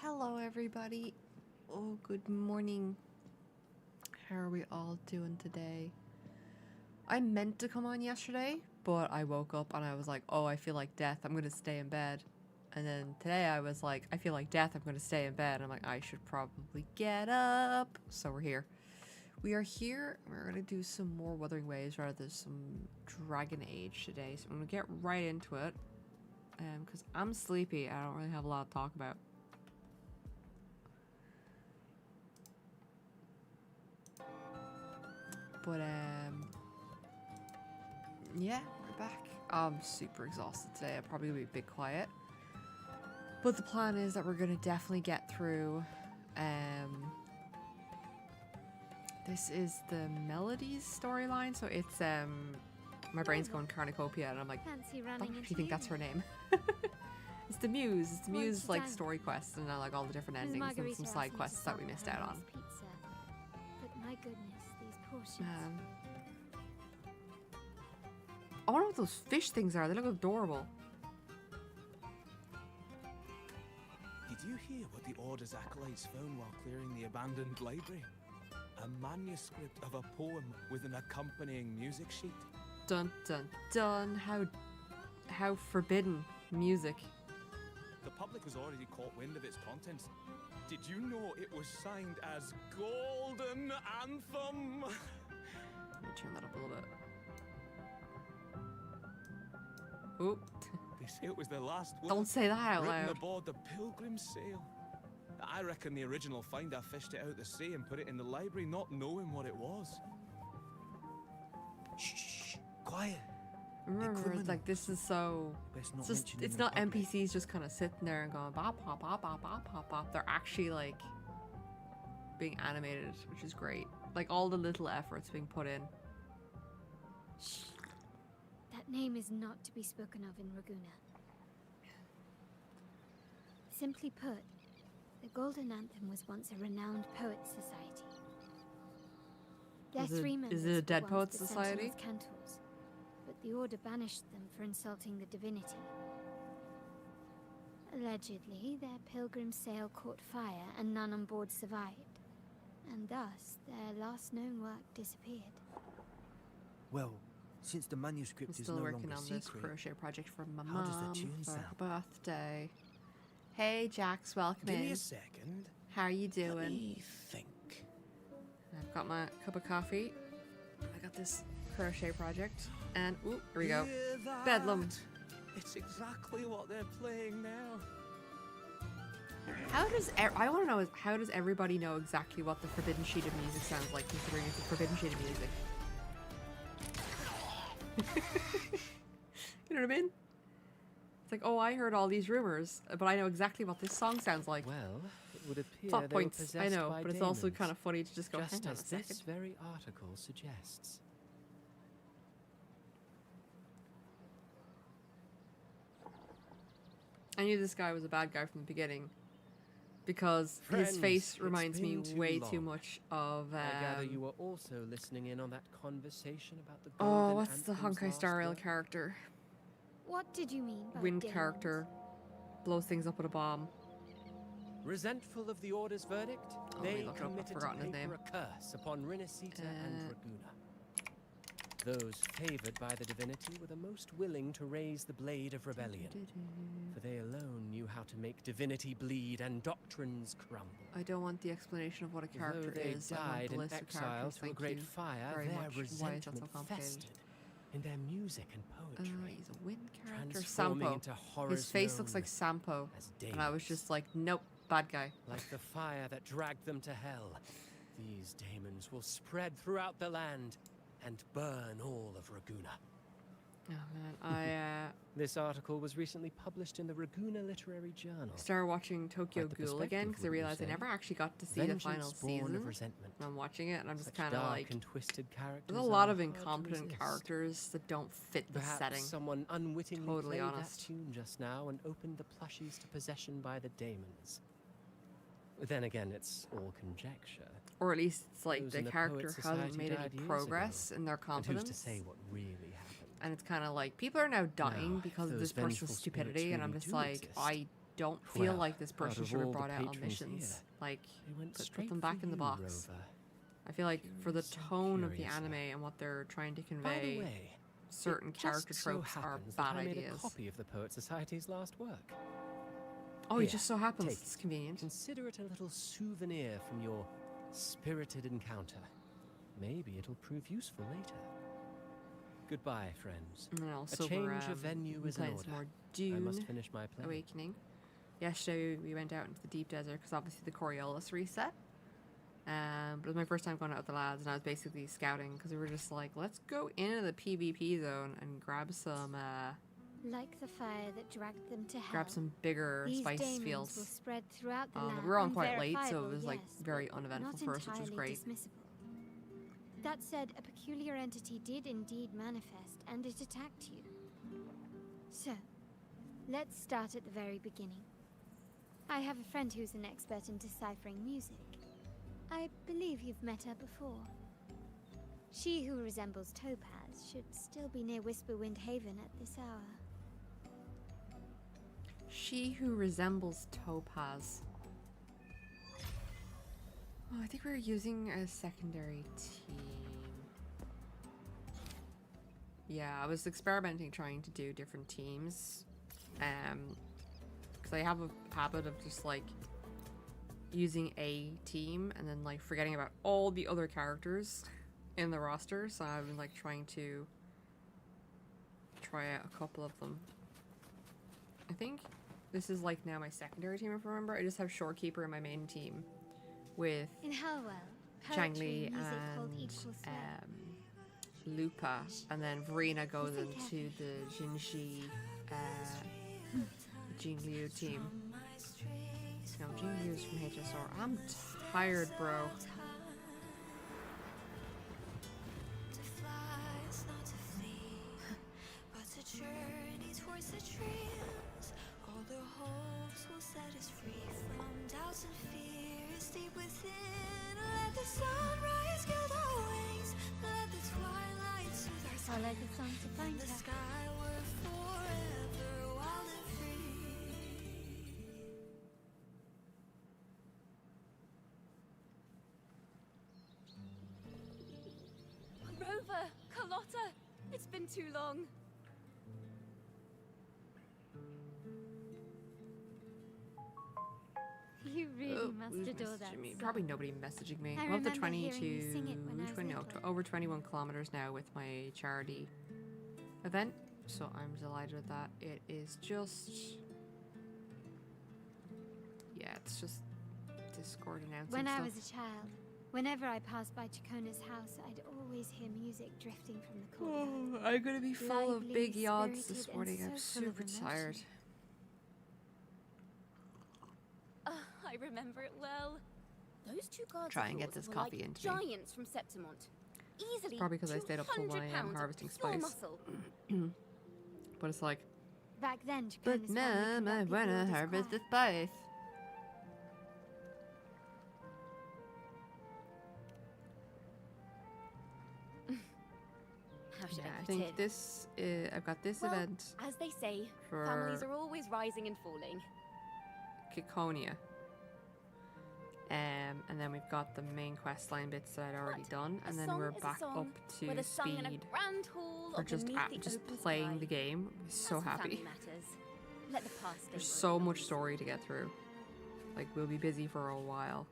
Hello everybody. Oh, good morning. How are we all doing today? I meant to come on yesterday, but I woke up and I was like, oh, I feel like death, I'm gonna stay in bed. And then today I was like, I feel like death, I'm gonna stay in bed. I'm like, I should probably get up. So we're here. We are here. We're gonna do some more Wuthering Waves rather than some Dragon Age today. So I'm gonna get right into it. Because I'm sleepy. I don't really have a lot to talk about. But, yeah, we're back. I'm super exhausted today. I'm probably gonna be a bit quiet. But the plan is that we're gonna definitely get through, this is the Melodies storyline, so it's, my brain's going cornucopia, and I'm like, I don't actually think that's her name. It's the Muse. It's the Muse, like, story quest, and like all the different endings and some side quests that we missed out on. Pizza. But my goodness, these portions. I wonder what those fish things are. They look adorable. Did you hear what the Order's acolytes found while clearing the abandoned library? A manuscript of a poem with an accompanying music sheet. Dun dun dun. How forbidden music. The public has already caught wind of its contents. Did you know it was signed as Golden Anthem? Let me turn that up a little bit. Oop. They say it was the last one. Don't say that out written loud. aboard the Pilgrim's sail. I reckon the original finder fished it out the sea and put it in the library, not knowing what it was. Shh, quiet. Remember, it's like this is so. It's not NPCs just kind of sitting there and going bop bop bop bop bop bop bop. They're actually like being animated, which is great. Like all the little efforts being put in. Shh. That name is not to be spoken of in Raguna. Simply put, the Golden Anthem was once a renowned poets' society. Their three members Is it a dead were poets once the society? Sentinels Cantors, but the Order banished them for insulting the divinity. Allegedly, their pilgrim sail caught fire and none on board survived, and thus their last known work disappeared. Well, since the I'm manuscript is still no working longer on this secret, crochet project for my how does the mom tune for her sound? birthday. Hey Jax, welcome Give in. me a second. How are you Let doing? me think. I've got my cup of coffee. I got this crochet project, and ooh, here we go. Hear that? Bedlam. It's exactly what they're playing now. How does I want to know is how does everybody know exactly what the forbidden sheet of music sounds like, considering it's a forbidden sheet of music? You know what I mean? It's like, oh, I heard all these rumors, but I know exactly what this song sounds like. Well, it would appear Plot they were points, I possessed know, by but it's also demons, kind of funny to just go, just hang on a as this second. very article suggests. I knew this guy was a bad guy from the beginning because Friends, his face it's reminds me been too way long. too much of. I gather you were also listening in on that conversation about the Oh, Golden what's the Anthem's Honkai last Star Rail word? character? What did you mean by Wind demons? character. Blows things up with a bomb. Resentful of the Order's verdict, Oh, they wait, look it up, I've committed to forgotten his paper name. a curse upon Rinascita and Raguna. Those favored by the divinity were the most willing to raise the blade of rebellion, for they alone knew how to make divinity bleed and doctrines crumble. I don't want the explanation of what a Though character they is. I want died the in list of exile characters. through a Thank great you fire, very their much. Why is that so resentment complicated? festered in their music and poetry. He's a wind character. Transforming Sampo. into horrors His face looks known like Sampo. as And I was demons. just like, nope, bad guy. Like the fire that dragged them to hell, these demons will spread throughout the land and burn all of Raguna. Oh man, This article was recently published in the Raguna Literary Journal. started watching Tokyo Quite the Ghoul again because I perspective, wouldn't you realized I say? never actually got to see the Vengeance final born season. of resentment. And I'm watching it and I'm just Such kind of dark like, and twisted characters there's a lot are of hard to incompetent resist. characters that don't fit the Perhaps setting. someone unwittingly Totally played honest. that tune just now and opened the plushies to possession by the demons. Then again, it's all conjecture. Or at least it's like Those the in the character Poets' hasn't Society made any died years progress ago. in their And who's competence. to say what really happened? And it's kind of like people are now dying Now, because of those this person's vengeful stupidity, spirits and I'm really just do like, exist, I don't feel Well, like this out person of should have all the brought out on patrons missions. here, Like, They went put straight them back for in the you, box. Rover. I feel like for the Curious and tone of the curiouser. anime and what they're trying to By the convey, way, certain it character just so tropes are happens bad that I made ideas. a copy of the Poet Society's last work. Oh, it Here, just so happens take it's it. convenient. Consider it a little souvenir from your spirited encounter. Maybe it'll prove useful later. Goodbye, friends. And then A also change of venue we're is in playing order. some more I must Dune finish my play. Awakening. Yesterday we went out into the deep desert because obviously the Coriolis reset. But it was my first time going out with the lads, and I was basically scouting because we were just like, let's go into the PvP zone and grab some Like the fire that dragged them to hell. grab some bigger These spice daemons will fields. spread throughout the land. We were on quite late, so it unverifiable, was like yes, very but uneventful not for us, which was entirely great. dismissible. That said, a peculiar entity did indeed manifest, and it attacked you. So, let's start at the very beginning. I have a friend who's an expert in deciphering music. I believe you've met her before. She who resembles Topaz should still be near Whisperwind Haven at this hour. She who resembles Topaz. Oh, I think we were using a secondary team. Yeah, I was experimenting trying to do different teams. Because I have a habit of just like using a team and then like forgetting about all the other characters in the roster. So I've been like trying to try out a couple of them. I think this is like now my secondary team, if I remember. I just have Shorekeeper in my main team with In Hellwell, Chang poetry Li and music hold and equal sway. Lupa, and then Verena goes Listen into the Jinxi Jingliu team. No, Jingliu's from HSR. I'm tired, bro. All the hopes will set us free from doubts and fears deep within. Let the sunrise gild our wings. Let the twilight soothe our Follow the song to find the her. skyward forever wild and free. Rover, Carlotta, it's been too long. You really Oh, must who's adore that messaging me? song. Probably nobody messaging me. I I'm up to remember hearing you sing it when I was 20, little. over 21 kilometers now with my charity event, so I'm delighted with that. It is just, yeah, it's just Discord announcing When I stuff. was a child, whenever I passed by Chacona's house, I'd always hear music drifting from the courtyard. Oh, I'm gonna be full of Lively, big yachts this spirited, morning. and I'm so full of super emotion. tired. I remember it well. Those two guards Try of and get yours this were coffee like into me. giants from Septimont. Easily Probably 'cause I stayed up till 200 1 a.m. pounds of harvesting pure spice. muscle. But it's like, Back then, but Chacona's family mom, could I not be wanna billed as harvest the quiet. spice. How should Yeah, I I put think it? this is, I've got this Well, event as they say, for families are always rising and falling. Kikonia. And then we've got the main quest line bits that I'd already But done, a and then song we're is a back song, up whether to sung in a speed grand hall for or just beneath the just open playing sky. the game. I'm so As for happy. family matters, let the past stay There's where it so much belongs. story to get through. Like, we'll be busy for a while.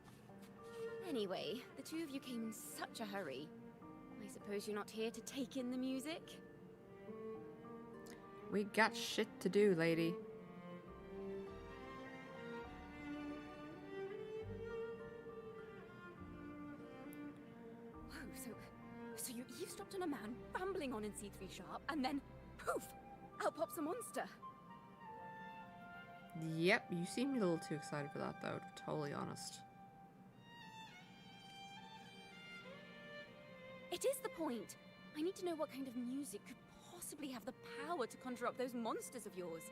Anyway, the two of you came in such a hurry. I suppose you're not here to take in the music? We got shit to do, lady. Whoa, so you eavesdropped on a man rambling on in C3 Sharp, and then, poof, out pops a monster. Yep, you seemed a little too excited for that, though, to be totally honest. It is the point. I need to know what kind of music could possibly have the power to conjure up those monsters of yours.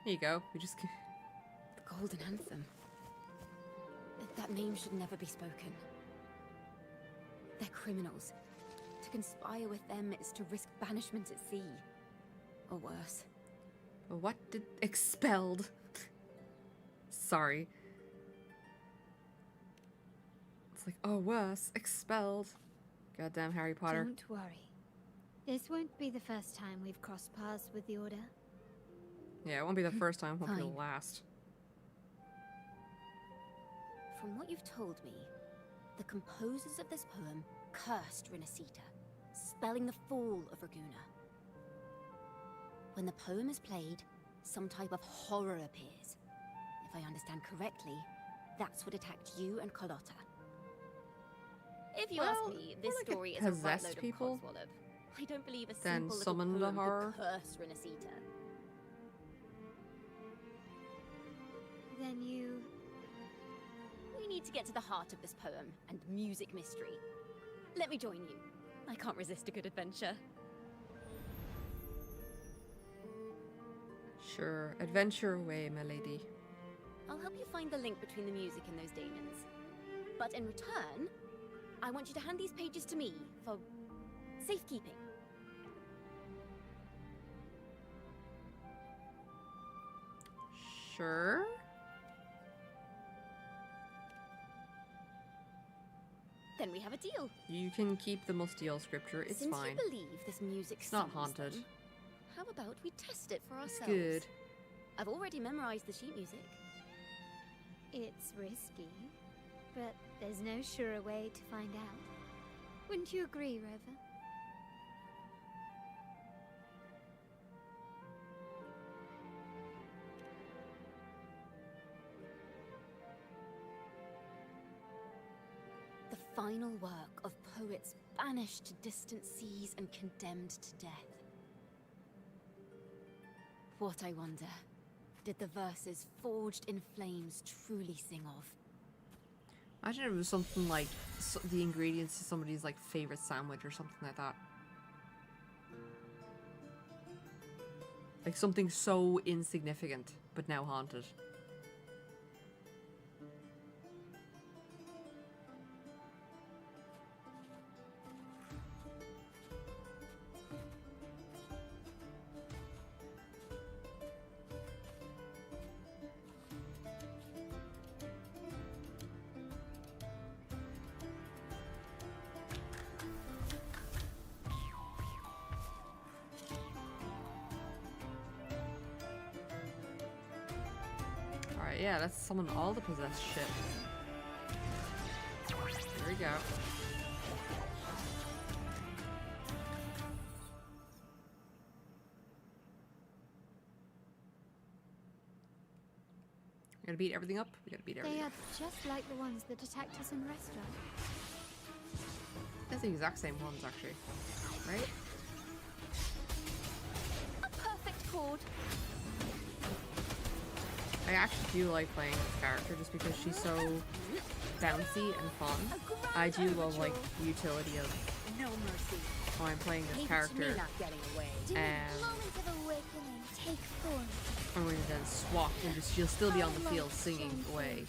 Here you go. We just... The Golden Anthem. That name should never be spoken. They're criminals. To conspire with them is to risk banishment at sea. Or worse. What did expelled? Sorry. It's like, oh, worse, expelled. Goddamn Harry Potter. Don't worry. This won't be the first time we've crossed paths with the Order. Yeah, it won't be the first time, won't be the Fine. last. From what you've told me, the composers of this poem cursed Renacita, spelling the fall of Raguna. When the poem is played, some type of horror appears. If I understand correctly, that's what attacked you and Carlotta. If you ask Well, me, more this like it story is a right possessed load people of codswallop. I don't believe a than simple little summoned poem the horror. could curse Renacita. Then you... We need to get to the heart of this poem and music mystery. Let me join you. I can't resist a good adventure. Sure, adventure away, my lady. I'll help you find the link between the music and those daemons. But in return, I want you to hand these pages to me for safekeeping. Sure. Then we have a deal. You can keep the Mustiel scripture, it's Since fine. you believe this music It's not summons haunted. them, how about we test it for It's ourselves? good. I've already memorized the sheet music. It's risky, but there's no surer way to find out. Wouldn't you agree, Rover? The final work of poets banished to distant seas and condemned to death. What, I wonder, did the verses forged in flames truly sing of? Imagine it was something like the ingredients to somebody's like favorite sandwich or something like that. Like something so insignificant, but now haunted. Alright, yeah, let's summon all the possessed shit. Here we go. We gotta beat everything up. We gotta beat everything They up. are just like the ones that attacked us in the restaurant. That's the exact same ones, actually. Right? A perfect chord. I actually do like playing this character just because she's so bouncy and fun. I do love like the utility of No mercy. how I'm playing this Leave it to me character not getting away. and Moment of awakening, take form. I'm going to then swap and just she'll still be on the field singing away,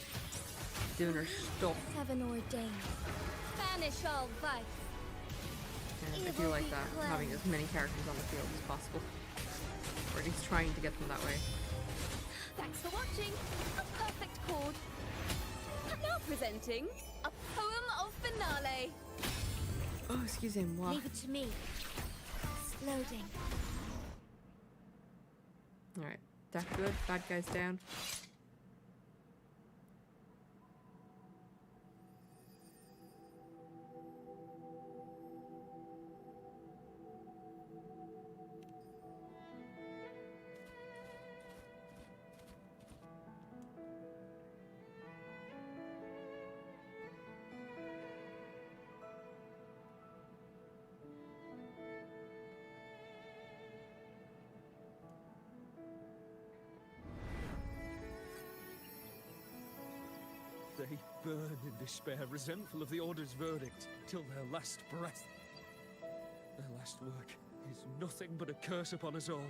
doing her stuff. Heaven ordained. Banish all vice. And I do like that, having as many characters on the field as possible, or at least trying to get them that way. Thanks for watching. A perfect chord. And now presenting a poem of finale. Oh, excuse me, what? Leave it to me. Exploding. Alright, that good? Bad guys down. They burn in despair, resentful of the Order's verdict, till their last breath. Their last work is nothing but a curse upon us all.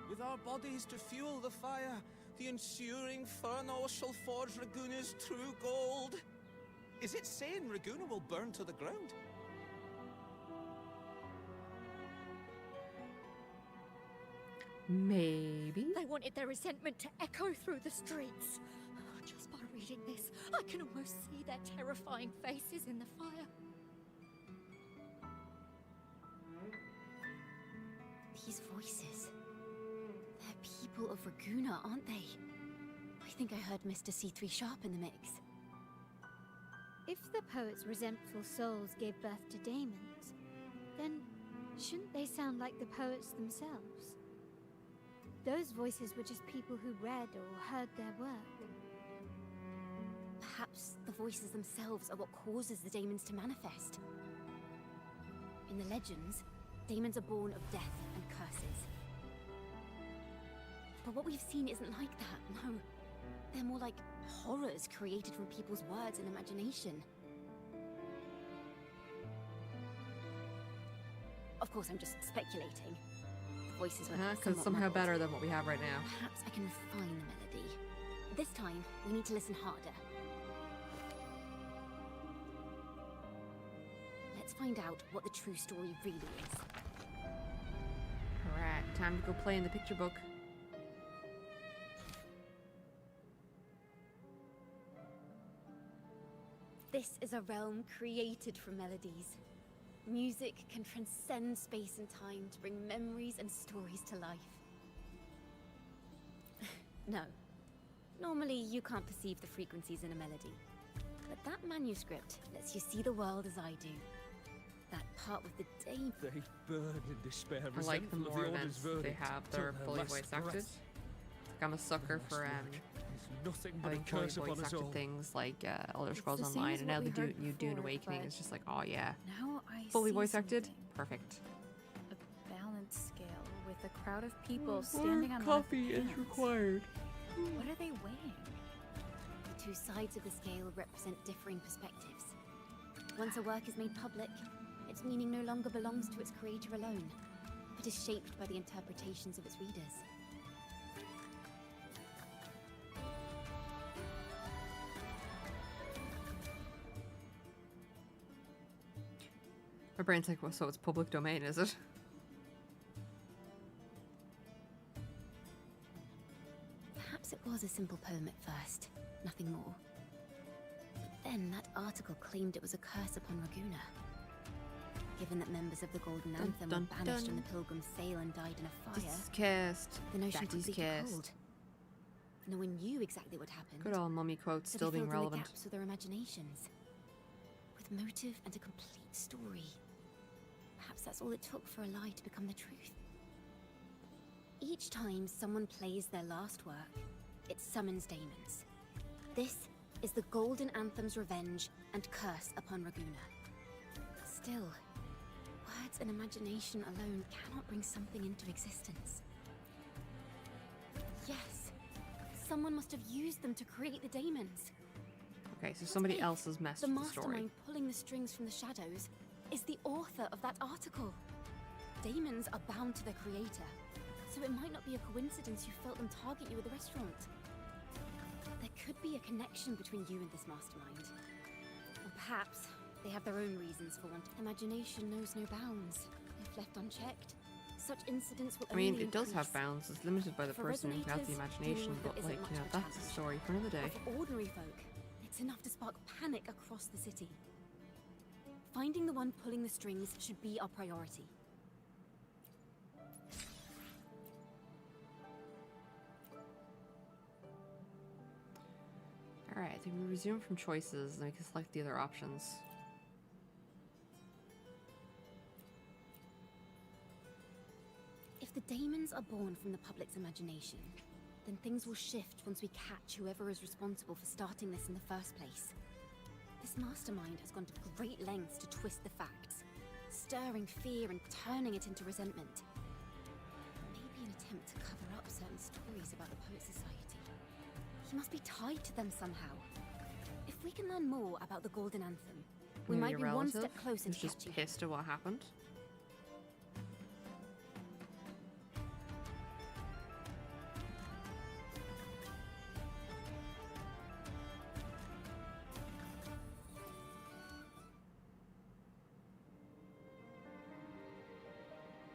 With our bodies to fuel the fire, the ensuing furnace shall forge Raguna's true gold. Is it saying Raguna will burn to the ground? Maybe. They wanted their resentment to echo through the streets. Just by reading this, I can almost see their terrifying faces in the fire. These voices. They're people of Raguna, aren't they? I think I heard Mr. C3 Sharp in the mix. If the poet's resentful souls gave birth to daemons, then shouldn't they sound like the poets themselves? Those voices were just people who read or heard their work. Perhaps the voices themselves are what causes the daemons to manifest. In the legends, daemons are born of death and curses. But what we've seen isn't like that, no. They're more like horrors created from people's words and imagination. Of course, I'm just speculating. The voices were Because somewhat somehow muddled. better than what we have right now. Perhaps I can refine the melody. This time, we need to listen harder. Let's find out what the true story really is. Alright, time to go play in the picture book. This is a realm created from melodies. Music can transcend space and time to bring memories and stories to life. No. Normally, you can't perceive the frequencies in a melody. But that manuscript lets you see the world as I do. That part with the day. They burn in despair. I like the resentful of more the Order's events they verdict have, till they're their fully last voice acted. breath. Like, I'm a sucker for There's nothing but a having fully curse upon voice us all. acted things like Elder It's Scrolls the same Online, as and what now we the heard new Dune before, Awakening but is just like, oh yeah, Now I fully see voice acted, something. perfect. A balanced scale with a crowd of people standing on one of the pans. required. What are they weighing? The two sides of the scale represent differing perspectives. Once a work is made public, its meaning no longer belongs to its creator alone, but is shaped by the interpretations of its readers. My brain's like, well, so it's public domain, is it? Perhaps it was a simple poem at first, nothing more. But then that article claimed it was a curse upon Raguna. Given that members of the Golden Anthem dun, were banished dun. on the Pilgrim's Sail and died in a This fire, is cast. the notion Daddy's quickly took cast. hold. No one knew exactly what happened. Good old mummy quotes so still they being filled in the relevant. gaps with their imaginations. With motive and a complete story. Perhaps that's all it took for a lie to become the truth. Each time someone plays their last work, it summons daemons. This is the Golden Anthem's revenge and curse upon Raguna. Still, words and imagination alone cannot bring something into existence. Yes, someone must have used them to create the daemons. Okay, so somebody if else has messed The with the story. mastermind pulling the strings from the shadows is the author of that article. Daemons are bound to their creator, so it might not be a coincidence you felt them target you at the restaurant. There could be a connection between you and this mastermind. Or perhaps they have their own reasons for wanting. Imagination knows no bounds. If left unchecked, such incidents will I mean, only it does have increase. bounds. It's limited by the For person who's got the resonators, imagination, dealing with but it like, isn't you know, much of a that's a challenge. story for another day. But for ordinary folk, it's enough to spark panic across the city. Finding the one pulling the strings should be our priority. Alright, I think we resume from choices, then we can select the other options. If the daemons are born from the public's imagination, then things will shift once we catch whoever is responsible for starting this in the first place. This mastermind has gone to great lengths to twist the facts, stirring fear and turning it into resentment. Maybe an attempt to cover up certain stories about the Poet Society. He must be tied to them somehow. If we can learn more about the Golden Anthem, we Maybe might a be one relative step closer who's to just catching him. pissed at what happened.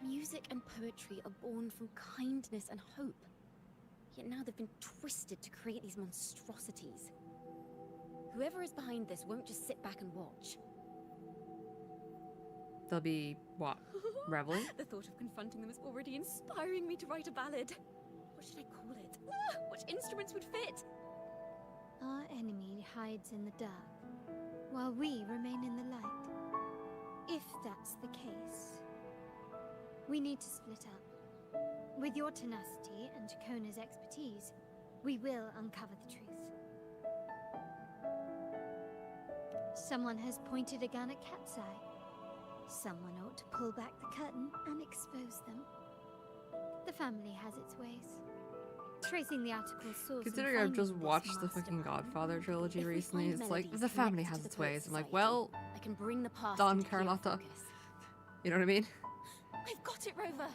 Music and poetry are born from kindness and hope. Yet now they've been twisted to create these monstrosities. Whoever is behind this won't just sit back and watch. They'll be, what, reveling? The thought of confronting them is already inspiring me to write a ballad. What should I call it? Which instruments would fit? Our enemy hides in the dark, while we remain in the light. If that's the case, we need to split up. With your tenacity and Kona's expertise, we will uncover the truth. Someone has pointed a gun at Cat's Eye. Someone ought to pull back the curtain and expose them. The family has its ways. Tracing the article's source. Considering I've just watched the fucking Godfather trilogy recently, it's like, the family has its ways. I'm like, well, I can bring the past Don into clear Carlotta. focus. You know what I mean? I've got it, Rover.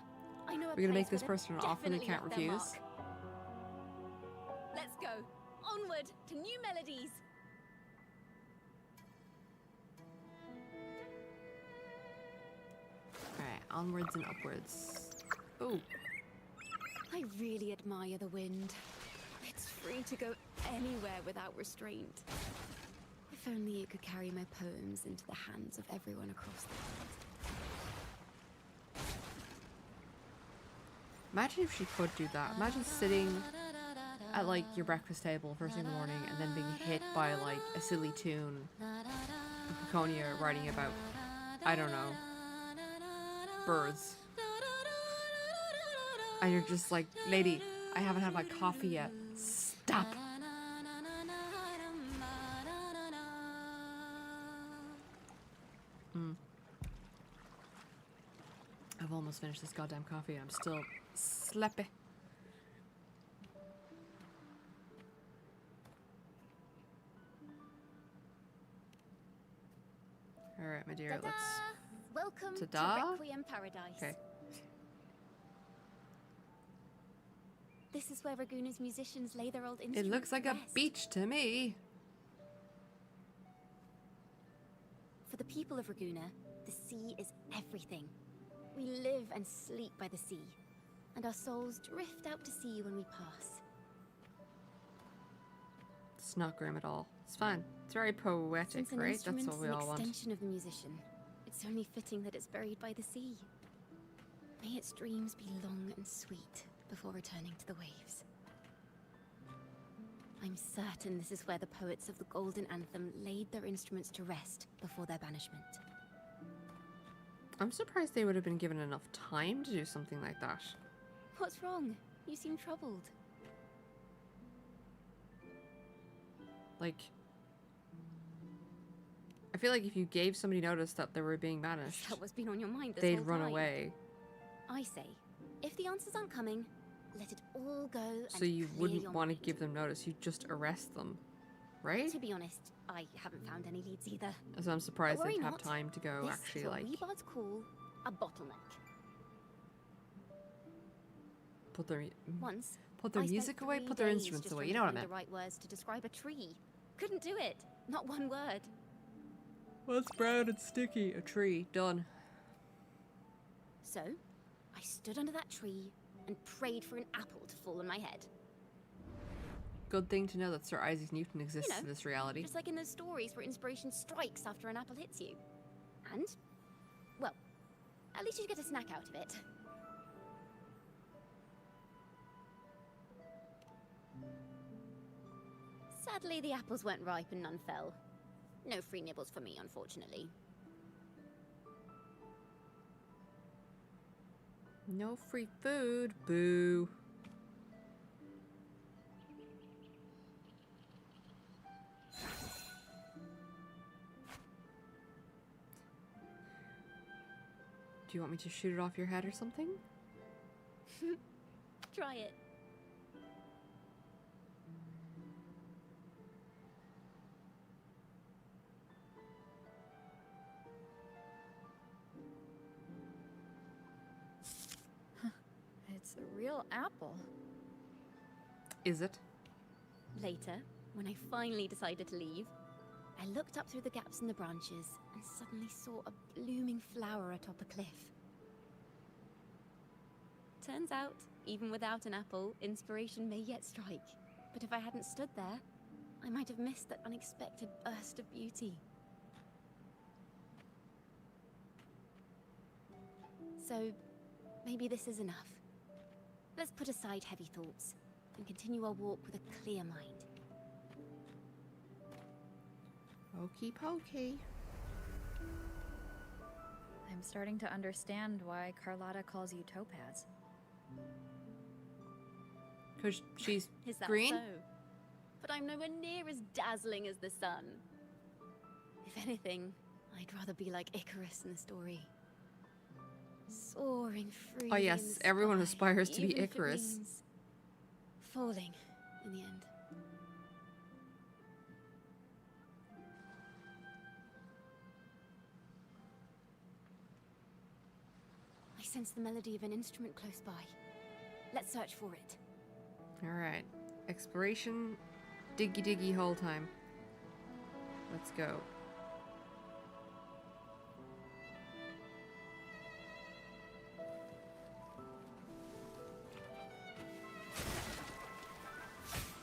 I know a We're gonna place make this where person an they've offer they definitely can't left their refuse. mark. Let's go. Onward to new melodies. Alright, onwards and upwards. Oh, I really admire the wind. It's free to go anywhere without restraint. If only it could carry my poems into the hands of everyone across the world. imagine if she could do that. Imagine sitting at like your breakfast table first thing in the morning and then being hit by like a silly tune with Peconia writing about, I don't know, birds. And you're just like, lady, I haven't had my coffee yet. Stop. I've almost finished this goddamn coffee. I'm still sleepy. Alright, my dear, Ta-da! let's... Welcome Ta-da? to Requiem Paradise. Okay. This is where Raguna's musicians lay their old It instruments looks like to a rest. beach to me. For the people of Raguna, the sea is everything. We live and sleep by the sea, and our souls drift out to sea when we pass. It's not grim at all. It's fine. It's very poetic, Since an right? That's instrument what is we an all want. extension of the musician, it's only fitting that it's buried by the sea. May its dreams be long and sweet before returning to the waves. I'm certain this is where the poets of the Golden Anthem laid their instruments to rest before their banishment. I'm surprised they would have been given enough time to do something like that. What's wrong? You seem troubled. Like, I feel like if you gave somebody notice that they were being banished, That what's been on your mind this they'd whole run time. away. I say, if the answers aren't coming, let it all go and So you clear wouldn't your want to mind. give them notice. You'd just arrest them, right? To be honest, I haven't found any leads either. So I'm surprised But worry they'd have not. time to go This actually is what like we bards call a bottleneck. put their Once, put their I spent music away, 3 put their days instruments just away. trying You to know what I find meant. the right words to describe a tree. Couldn't do it. Not one word. Well, it's brown and sticky. A tree. Done. So, I stood under that tree and prayed for an apple to fall on my head. Good thing to know that Sir Isaac Newton exists know, in this reality. Just like in those stories where inspiration strikes after an apple hits you. And, well, at least you get a snack out of it. Sadly, the apples weren't ripe and none fell. No free nibbles for me, unfortunately. No free food. Boo. Do you want me to shoot it off your head or something? Try it. It's a real apple. Is it? Later, when I finally decided to leave, I looked up through the gaps in the branches and suddenly saw a blooming flower atop a cliff. Turns out, even without an apple, inspiration may yet strike. But if I hadn't stood there, I might have missed that unexpected burst of beauty. So, maybe this is enough. Let's put aside heavy thoughts and continue our walk with a clear mind. Okey pokey. I'm starting to understand why Carlotta calls you Topaz. Because she's Is that green? so? But I'm nowhere near as dazzling as the sun. If anything, I'd rather be like Icarus in the story. Soaring free. Oh yes, in the everyone sky, aspires to be even if it Icarus. means falling in the end. I sense the melody of an instrument close by. Let's search for it. Alright. Exploration, diggy diggy whole time. Let's go.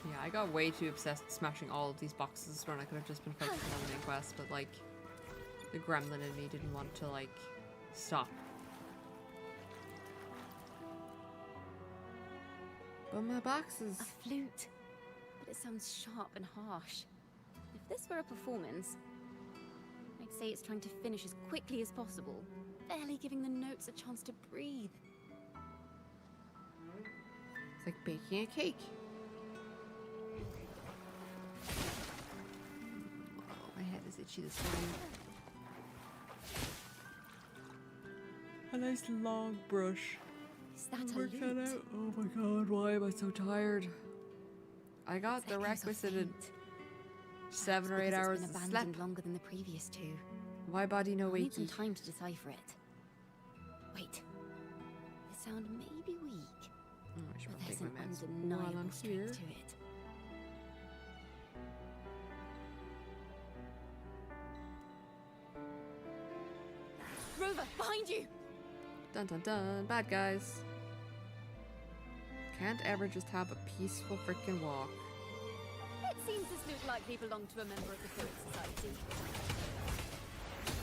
Yeah, I got way too obsessed with smashing all of these boxes when I could have just been focusing on the main quest, but like, the gremlin in me didn't want to like, stop. But my boxes. A flute, but it sounds sharp and harsh. If this were a performance, I'd say it's trying to finish as quickly as possible, barely giving the notes a chance to breathe. It's like baking a cake. Oh, my head is itchy this morning. A nice long brush. Is that a Work lute? that out. Oh my god, why am I so tired? I got the Echoes of requisite faint. 7 or 8 Perhaps because hours it's of been sleep. abandoned longer than the previous two. Why body no I'll need some wakey? time to decipher it. Wait. The sound may be weak, Oh, I should but probably there's take an my meds undeniable while I'm here. strength to it. Rover, behind you! Dun dun dun, bad guys. Can't ever just have a peaceful freaking walk. It seems this lute likely belonged to a member of the Poet Society.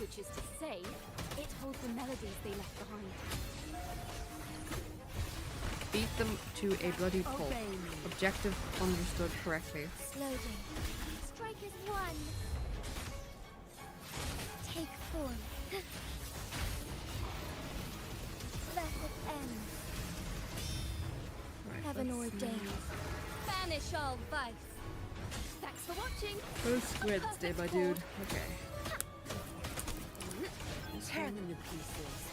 Which is to say, it holds the melodies they left behind. Beat them to a bloody pulp. Obey me. Objective understood correctly. Slowly. Strike as one. Take form. Let it end. Right, Heaven let's ordained. Banish all vice. Thanks for watching! Those squids, day by dude. Okay. Tear them to pieces.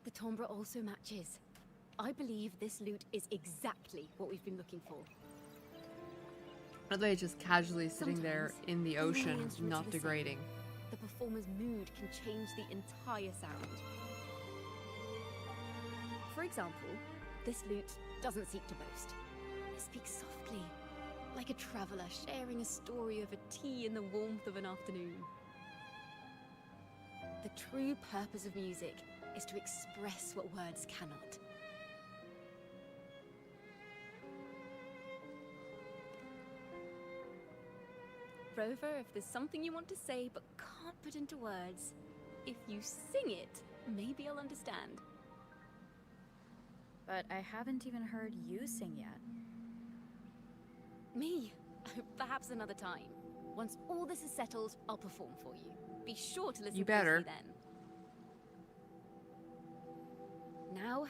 The timbre also matches. I believe this lute is exactly what we've been looking for. Are they just casually sitting there Sometimes, in the even when the ocean, instruments are not the same, degrading? The performer's mood can change the entire sound. For example, this lute doesn't seek to boast. It speaks softly, like a traveler sharing a story over tea in the warmth of an afternoon. The true purpose of music is to express what words cannot. Rover, if there's something you want to say but can't put into words, if you sing it, maybe I'll understand. But I haven't even heard you sing yet. Me? Perhaps another time. Once all this is settled, I'll perform for you. Be sure to listen You better. closely then. Now,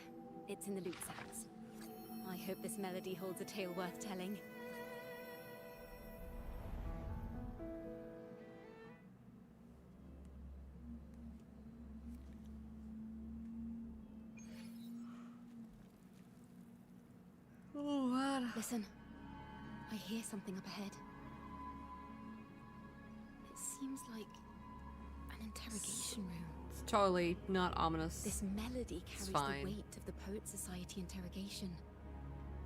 it's in the lute's hands. I hope this melody holds a tale worth telling. Oh, what? Listen, I hear something up ahead. It seems like an interrogation room. It's totally not ominous. This melody carries the fine. weight of the Poet Society interrogation.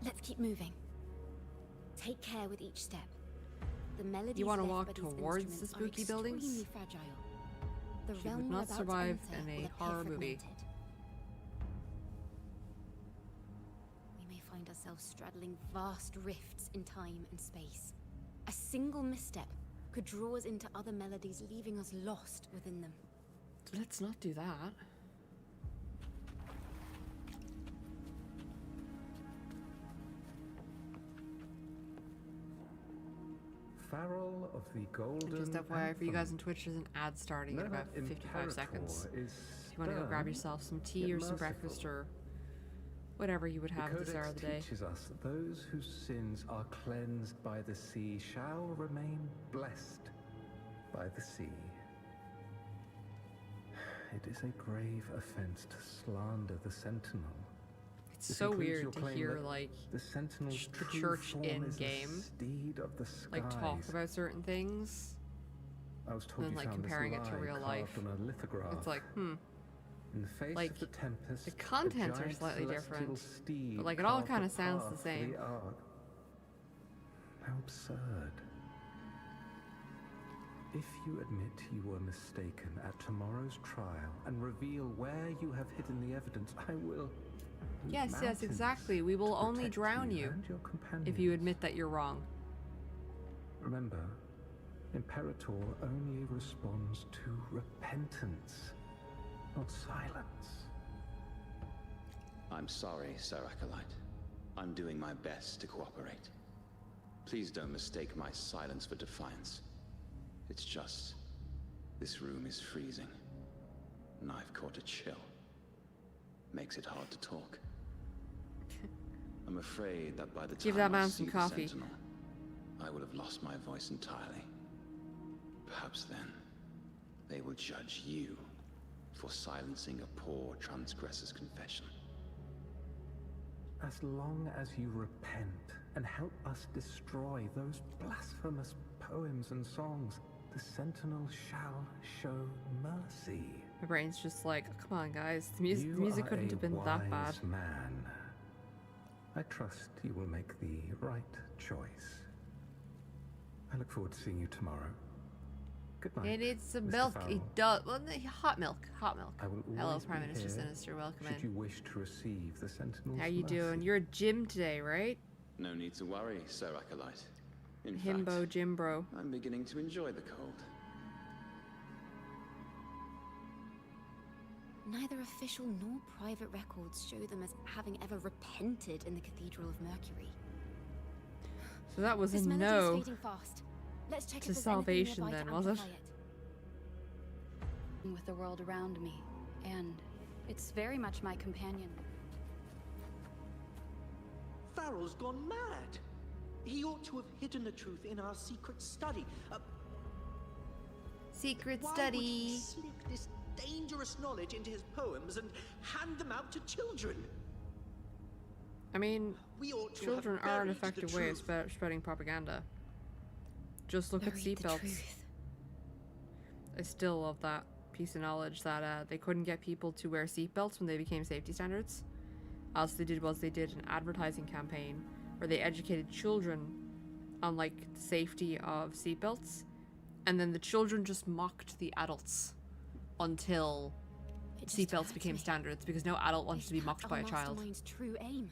Let's keep moving. Take care with each step. The melodies You wanna left walk by these towards the instruments spooky are buildings? extremely fragile. The She would realm we're not about to survive enter in a will appear horror movie. fragmented. We may find ourselves straddling vast rifts in time and space. A single misstep could draw us into other melodies, leaving us lost within them. Let's not do that. Farrell of the Golden Just FYI for you guys Anthem. on Twitch, there's an ad starting in Now about that 55 seconds. Imperator is If you want to go grab stern, yourself some yet tea or some merciful. breakfast or whatever you would The have at this hour of Codex the day. teaches us that those whose sins are cleansed by the sea shall remain blessed by the sea. It is a grave offense to slander the Sentinel. It's This so includes weird your to claim hear that like the Sentinel's the true church form in is a game, steed of the like talk skies. about certain things, I was told and then you like found this comparing it to lie real carved life. on a lithograph. It's like, In the face like, of the tempest, the a contents are giant slightly celestial different, steed but like it all carved kind a of sounds the path for same. ark. How absurd. If you admit you were mistaken at tomorrow's trial and reveal where you have hidden the evidence, I will. move Yes, mountains exactly. We will to only protect drown you and your if you companions. admit that you're wrong. Remember, Imperator only responds to repentance, not silence. I'm sorry, Sir Acolyte. I'm doing my best to cooperate. Please don't mistake my silence for defiance. It's just, this room is freezing, and I've caught a chill. Makes it hard to talk. I'm afraid that by the Give time that I man see some the coffee. Sentinel, I will have lost my voice entirely. Perhaps then, they will judge you for silencing a poor transgressor's confession. As long as you repent and help us destroy those blasphemous poems and songs, the Sentinel shall show mercy. My brain's just like, come on, guys. The music You are couldn't have been a that bad. wise man. I trust you will make the right choice. I look forward to seeing you tomorrow. Good night. It needs some Mr. milk. Farrell. It does. Well, hot milk. Hot milk. I will Hello, always Prime be Minister here Sinister. Welcome should in. you wish to receive the Sentinel's How you doing? mercy. You're at gym today, right? No need to worry, Sir Acolyte. In Himbo fact, gym bro. I'm beginning to enjoy the cold. Neither official nor private records show them as having ever repented in the Cathedral of Mercury. So that was a This melody no. is fading fast. Let's check to if there's salvation anything nearby then, to was it? amplify With the world around me, and it's very much my companion. Farrell's gone mad. He ought to have hidden the truth in our secret study. Secret Why study. would he slip this dangerous knowledge into his poems and hand them out to children? I mean, We ought to children have are an buried the effective way of truth. spreading propaganda. Just look at Buried the seatbelts. truth. I still love that piece of knowledge that they couldn't get people to wear seatbelts when they became safety standards. All they did was they did an advertising campaign where they educated children on like the safety of seatbelts, and then the children just mocked the adults until It just seatbelts occurred to became me. standards because no adult wanted to be Isn't mocked that by a our child. mastermind's true aim?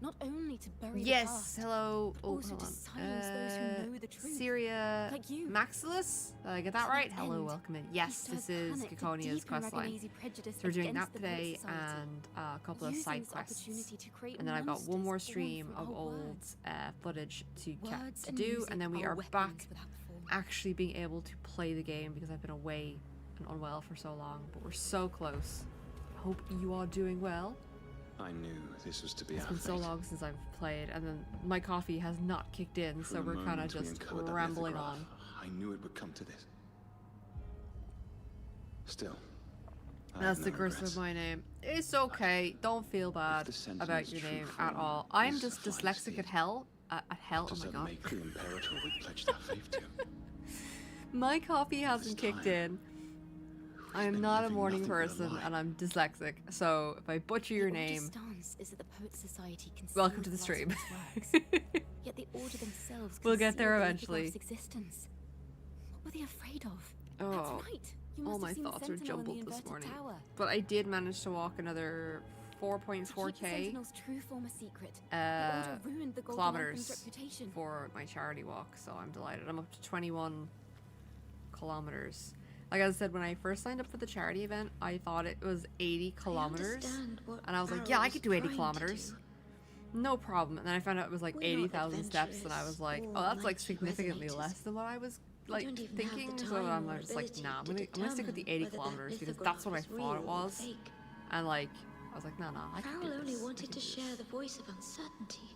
Not only to bury the Yes, past, hello. but Oh, also hold to on. silence those who know the truth. Syria Like you. Maxillus? Did I get that To right? that Hello, end, welcome in. he Yes, stirs this is panic to Kikonia's deepen questline. Raganese prejudice So we're doing that against the poet today society. and a couple of Using side this quests. opportunity to create And then I've got one more monsters stream born of from our old words. footage to Words and do, music and then we are are weapons back without the form. actually being able to play the game because I've been away and unwell for so long, but we're so close. Hope you are doing well. I knew this was to be It's our been so fate. long since I've played, and then my coffee has not kicked in, For so a we're kind of moment we just uncovered that rambling lithograph. on. I knew it would come to this. Still, I That's have the no curse regrets. of my name. It's okay. Don't feel bad the Sentinel's about your true name at form all. I'm is just a fine dyslexic steed, at hell. At hell. Oh does my that god. make the Imperator we pledged our faith to? My coffee hasn't kicked in. I am been not a living morning nothing but a person, lie. and I'm dyslexic. So if I butcher your The order's name, stance is that the Poet Society welcome to the concealed stream. blasphemous works, yet the order themselves We'll get there concealed the eventually. lithograph's existence. What were they afraid of? Oh. That's right. You all must my have seen the thoughts are sentinel in the jumbled this inverted morning. tower. But I did manage to walk another To keep the 4.4k sentinel's true form a secret, the order ruined the Golden Lanthim's kilometers reputation. for my charity walk, so I'm delighted. I'm up to 21 kilometers. Like I said, when I first signed up for the charity event, I thought it was 80 kilometers. And I was like, yeah, I could do 80 kilometers. No problem. And then I found out it was like 80,000 steps, and I was like, oh, that's like significantly less than what I was like thinking. So I'm just like, nah, I'm gonna stick with the 80 kilometers because that's what I thought it was. And like, I was like, nah, I can do Farrell this. only I wanted can to do share this. the voice of uncertainty.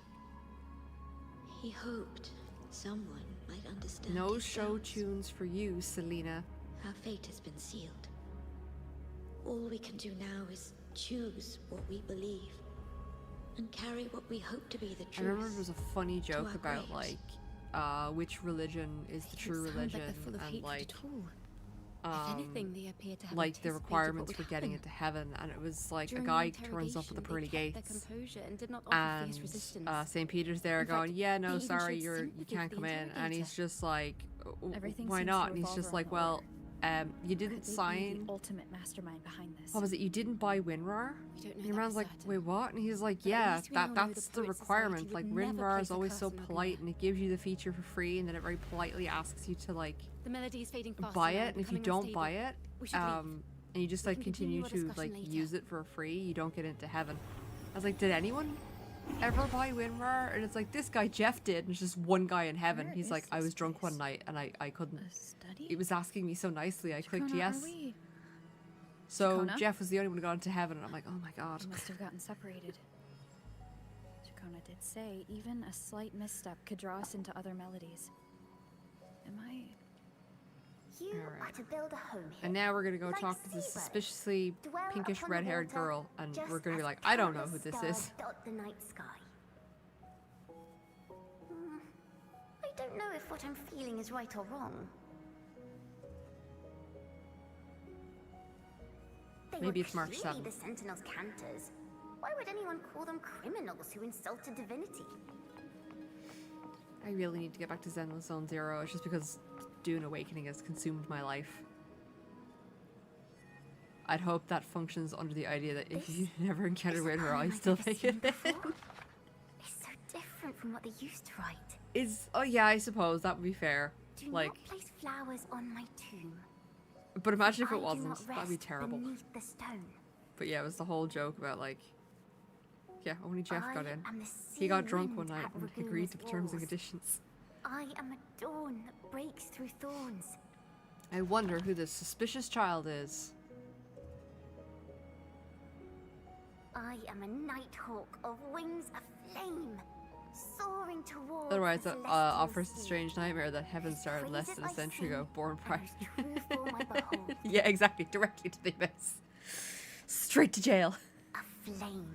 He hoped someone might understand. No his show doubts. tunes for you, Selena. Our fate has been sealed. All we can do now is choose what we believe and carry what we hope to be the truth. I remember there was a funny joke our about graves. like which religion is the true religion, and like If anything, they appear to have like the anticipated what requirements would for getting happen. into heaven, and it was like During a the guy turns up at the interrogation, pearly they kept gates, their composure and did not offer fierce and resistance. St. Peter's there In fact, going, yeah, no, they even sorry, showed you sympathy can't for come the in, and he's interrogator. just like, Everything why seems not? to And he's just revolve like, around well, you Could didn't they be sign. the ultimate mastermind behind this? What was it? You didn't buy WinRAR? We don't know And that your man's for like, certain. wait, what? And he's like, But at yeah, least we now know that's the the Poet Society requirement. would Like, never WinRAR place is a always curse so on polite, Laguna. and it gives you the feature for free, and then it very politely asks you to like The melody is fading fast. buy and it. And if you becoming don't unstable. buy it, We should leave. and you just We like can continue continue our to like discussion use later. it for free, you don't get into heaven. I was like, did anyone ever buy WinRAR? And it's like, this guy Jeff did, and it's just one guy in heaven. Where He's is like, I this was drunk place? one night and I couldn't. A study? It was asking me so nicely. I clicked Chacona, yes. Are we? So Chacona? Jeff was the only one who got into heaven, and I'm like, oh my god. We must have gotten separated. Chacona did say even a slight misstep could draw us into other melodies. Am I? You Alright. are to build a home here. And now we're gonna go Like talk to this seabirds, suspiciously dwell pinkish upon the red-haired water, girl, and just we're gonna be as like, I don't know who countless this stars is. dot the night sky. I don't know if what I'm feeling is right or wrong. They Maybe were it's March clearly 7th. the Sentinel's cantors. Why would anyone call them criminals who insulted divinity? I really need to get back to Zenless Zone Zero. It's just because Dune Awakening has consumed my life. I'd hope that functions under the idea that if you never encounter Isn't WinRAR, I I've still never make seen it. before. It's so different from what they used to write. Oh yeah, I suppose that would be fair. Do Like, not place flowers on my tomb. but imagine if I it do wasn't. not That'd be rest terrible. beneath the stone. But yeah, it was the whole joke about like, yeah, only Jeff got I in. am the He got sea drunk one wind night at and Raguna's agreed to the terms and walls. conditions. I am a dawn that breaks through thorns. I wonder who this suspicious child is. I am a nighthawk of wings aflame, soaring towards Otherwise, the that celestial offers the sea. strange nightmare that heaven started less than a century ago, born prior. True form I behold, Yeah, exactly. Directly to the abyss. Straight to jail. a flame,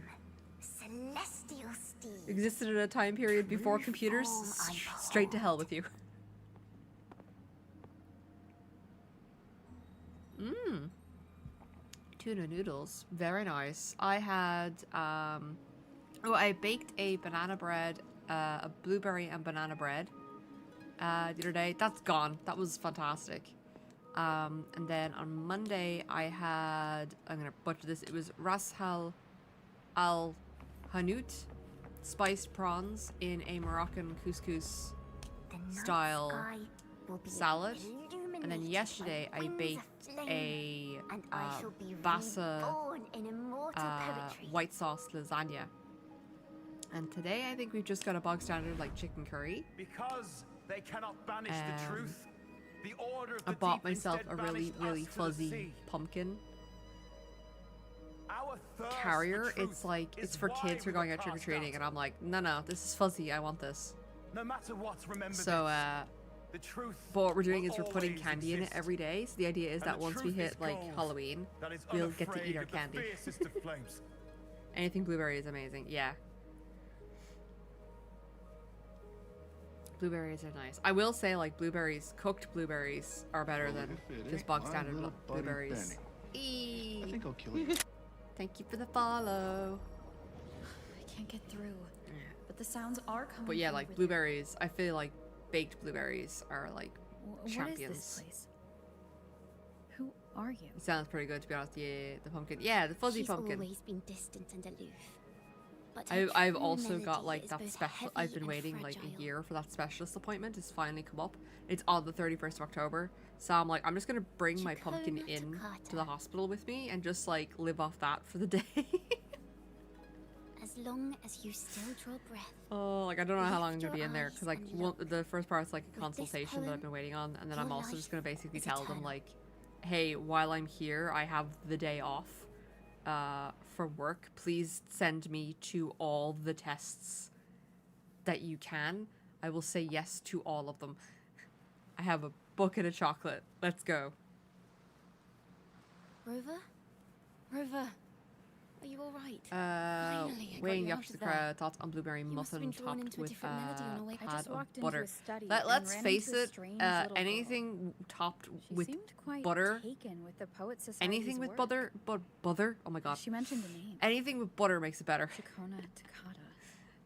celestial steed. Existed at a time period before True computers. form I Straight to hell with you. Mmm. Tuna noodles. Very nice. I had, I baked a banana bread, a blueberry and banana bread, the other day. That's gone. That was fantastic. And then on Monday, I had, I'm gonna butcher this, it was Ras al Hanout spiced prawns in a Moroccan couscous The night style sky will be salad. And then illuminated yesterday by I wings baked aflame, a and I shall be bassa reborn in immortal poetry. white sauce lasagna. And today I think we've just got a bog standard like chicken curry. Because they cannot banish the Um, truth, the order of I the bought deep myself instead a really, banished really us to the fuzzy sea. pumpkin Our thirst carrier. for truth It's like, is it's for why kids who are we were going out cast trick-or-treating, out. and I'm like, no, this is fuzzy, I want this. No matter what, remember So, this. The truth but what we're doing will is we're putting always candy in it exist. every day, so the idea is And that the once we truth is hit, like, gold Halloween, that is we'll get to eat unafraid our of the candy. fiercest of flames. Anything blueberry is amazing, yeah. Blueberries are nice. I will say, like, cooked blueberries are better than just bog standard blueberries. I think I'll kill you. Thank you for the follow. I can't get through. But the sounds are coming. But yeah, from like over blueberries, I feel like baked blueberries are like there. What is champions. this place? Who are you? It sounds pretty good, to be honest. Yeah, the pumpkin. Yeah, the fuzzy She's pumpkin. always been distant and aloof. But her I've true also melody got like is that both special. heavy I've been and waiting like fragile. a year for that specialist appointment. It's finally come up. It's on the 31st of October. So I'm like, I'm just gonna bring my pumpkin Chacona in toccata. to the hospital with me and just like live off that for the day. As long as you still draw breath. Oh, like I don't know how long I'm Lift gonna be your in there eyes because like and the first part's like a this consultation that poem, I've been waiting on, and then your I'm also life just gonna basically is tell them eternal. like, hey, while I'm here, I have the day off for work. Please send me to all the tests that you can. I will say yes to all of them. I have a bucket of chocolate. Let's go. Rover? Rover, are you alright? Weighing got the you opposite out of there. crowd, thoughts on blueberry You must have muffin been drawn topped into a with different melody on the way. I pad just of walked butter. into a study Let's and ran face into a it, strange little girl. anything topped She with seemed quite butter, taken with the Poet Society's anything with work. butter, oh my god. She mentioned a name. Anything with butter makes it better. Chacona toccata.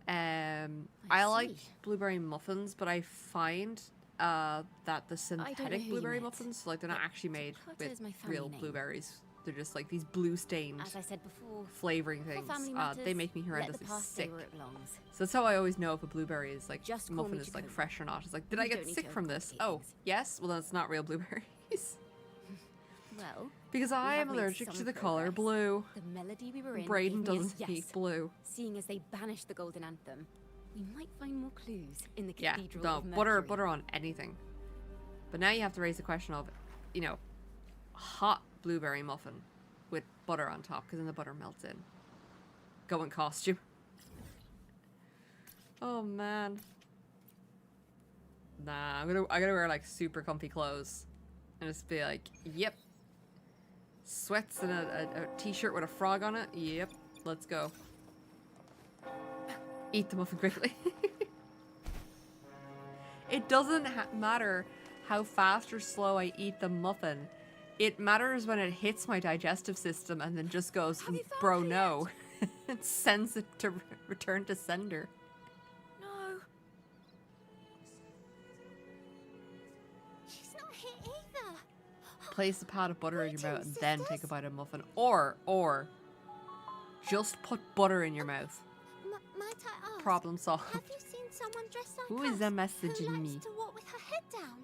I I like see. blueberry muffins, but I find that the know synthetic who you blueberry meant, muffins, like they're not but actually made toccata with is my family real name. blueberries. They're just like these blue stained As I said before, flavoring for things. family They matters, make me let the horrendously past stay sick. where it belongs. So that's how I always know if a blueberry is like Just call muffin me is like Chacona. fresh or not. It's like, did You I get don't need sick to from this? overcomplicate Oh, things. yes. Well, then it's not real blueberries. Well, Because I have am made allergic some to the color progress. blue. The melody we were in Braden gave me a doesn't yes. eat blue. Seeing as they banished the golden anthem, we might find more clues in the Yeah, cathedral no, of Mercury. butter on anything. But now you have to raise the question of, you know, hot blueberry muffin with butter on top, because then the butter melts in. Go in costume. Oh man. Nah, I gotta wear like super comfy clothes and just be like, yep. Sweats and a t-shirt with a frog on it. Yep, let's go. Eat the muffin quickly. It doesn't matter how fast or slow I eat the muffin. It matters when it hits my digestive system and then just goes, bro, no. It sends it to return to sender. No. She's not here either. Place a pat of butter in your mouth and then take a bite of muffin. Or just put butter in your mouth. Might I ask? Problem solved. Have you seen someone dressed like Who us is that who messaging likes me? to walk with her head down?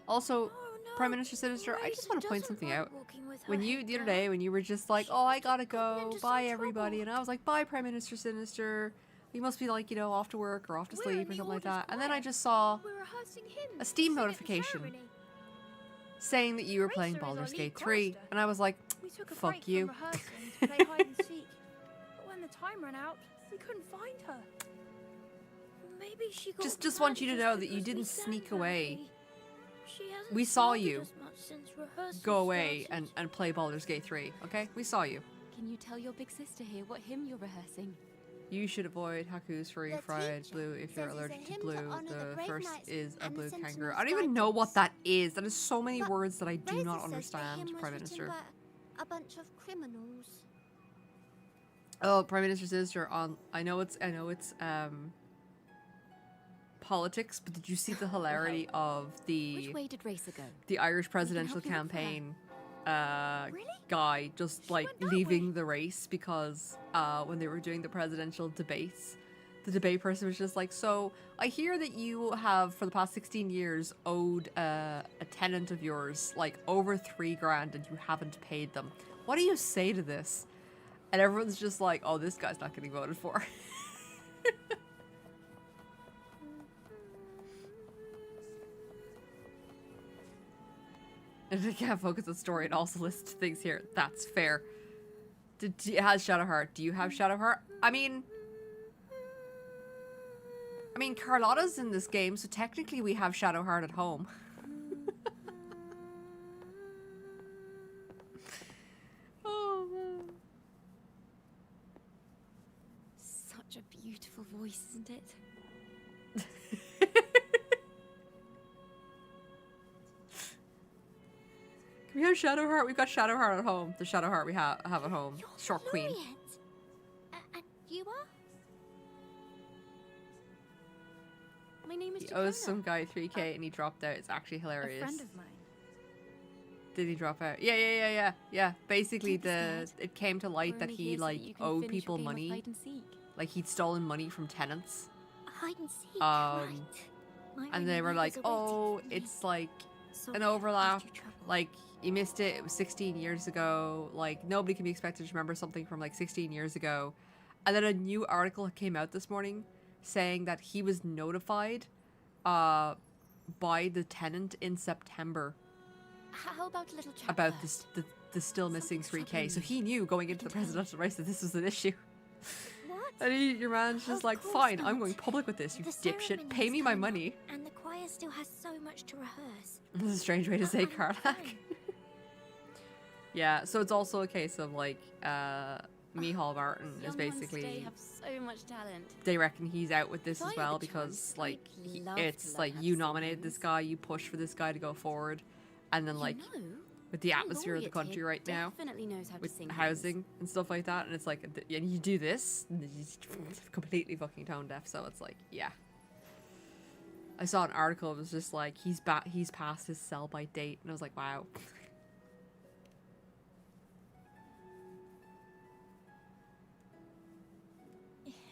Also, no, Prime Minister Sinister, I just want to point doesn't something like out. walking with her When you, head the other down. day, when you were just like, She oh, I must have gotta gotten go, into some bye everybody, trouble. and I was like, bye Prime Minister Sinister. You must be like, you know, off to work or off to We're sleep in or the something like Order's that. And then I choir. just saw We're rehearsing hymns a Steam to sing at the notification ceremony. saying that you were playing Racer is our Baldur's lead Gate 3. chorister. And I was like, We took a fuck break you. from rehearsing to play hide and seek. But when the time ran out, we couldn't find her. Maybe she got Just want you to mad know just that you because we didn't sang sneak away. badly. She hasn't We saw scolded you us much since rehearsal Go away started. and play Baldur's Gate 3, okay? We saw you. Can you tell your big sister here what hymn you're rehearsing? You should avoid Haku's free The fried teacher blue if you're says it's a allergic to hymn to blue. honor the The brave first knights is a and the blue sentinel's kangaroo. I don't even know what guidance. that is. That is so many But words that I do Razor not says the understand, hymn was Prime written Minister. by a bunch of criminals. Oh, Prime Minister Sister on I know it's politics, but did you see the hilarity of Which the way did Racer go? the Irish presidential help you look for her. campaign Really? guy just like leaving the race because when they were doing the presidential debates, the debate person was just like, so I hear that you have for the past 16 years owed a tenant of yours like over $3,000 and you haven't paid them. What do you say to this? And everyone's just like, oh, this guy's not getting voted for. And I can't focus on the story and also list things here. That's fair. Has Shadowheart? Do you have Shadowheart? I mean, Carlotta's in this game, so technically we have Shadowheart at home. Oh man. Such a beautiful voice, isn't it? Can we have Shadowheart? We've got Shadowheart at home. The Shadowheart we have at home. Short Queen. And you are? My name is He owes Chacona. some guy 3K and he dropped out. It's actually hilarious. A friend of mine. Did he drop out? Yeah. Basically, Don't be scared. it came to light We're that only he here so that like you can owed finish your people game of money. hide and seek. Like he'd stolen money from tenants. Hide and seek, right. My And they were reminders like, are waiting "Oh, for me. it's like Sorry an I caused overlap. you trouble. Like you missed it. It was 16 years ago. Like nobody can be expected to remember something from like 16 years ago." And then a new article came out this morning saying that he was notified by the tenant in September How about a little chat about first? the still missing Something's 3K. So troubling he knew going into the presidential race that this was an issue. What? And your man's just Of like, course "Fine, not. I'm going public with this, you The dipshit. ceremony Pay is me my coming up, money." And the choir still has so much to rehearse. This is a strange way to say Karlak. fine. Yeah, so it's also a case of like, Mihal Martin is Young ones basically, today have so much talent. they reckon he's out with this If I as had well the because chance, like, I'd love to it's learn like how you to sing nominated this hymns. guy, you pushed for this guy to go forward, and then like, You know, with the our atmosphere of the laureate country here right now, definitely knows how to with sing hymns. housing and stuff like that, and it's like, and you do this, and he's completely fucking tone deaf, so it's like, yeah. I saw an article, it was just like, he's past his sell-by date, and I was like, wow.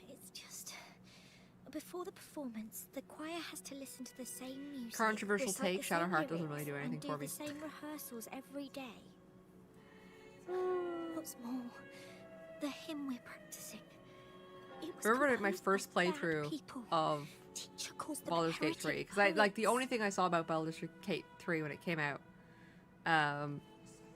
It's just... Before the performance, the choir has to listen to the same music. Controversial recite take, the same Shadowheart doesn't really lyrics, do anything and for me. do the same rehearsals every day. What's more, the hymn we're practicing. It was Remember my composed first by bad playthrough people. of Teacher calls them Baldur's Gate 3, heretic because I like the poets. only thing I saw about Baldur's Gate 3 when it came out, and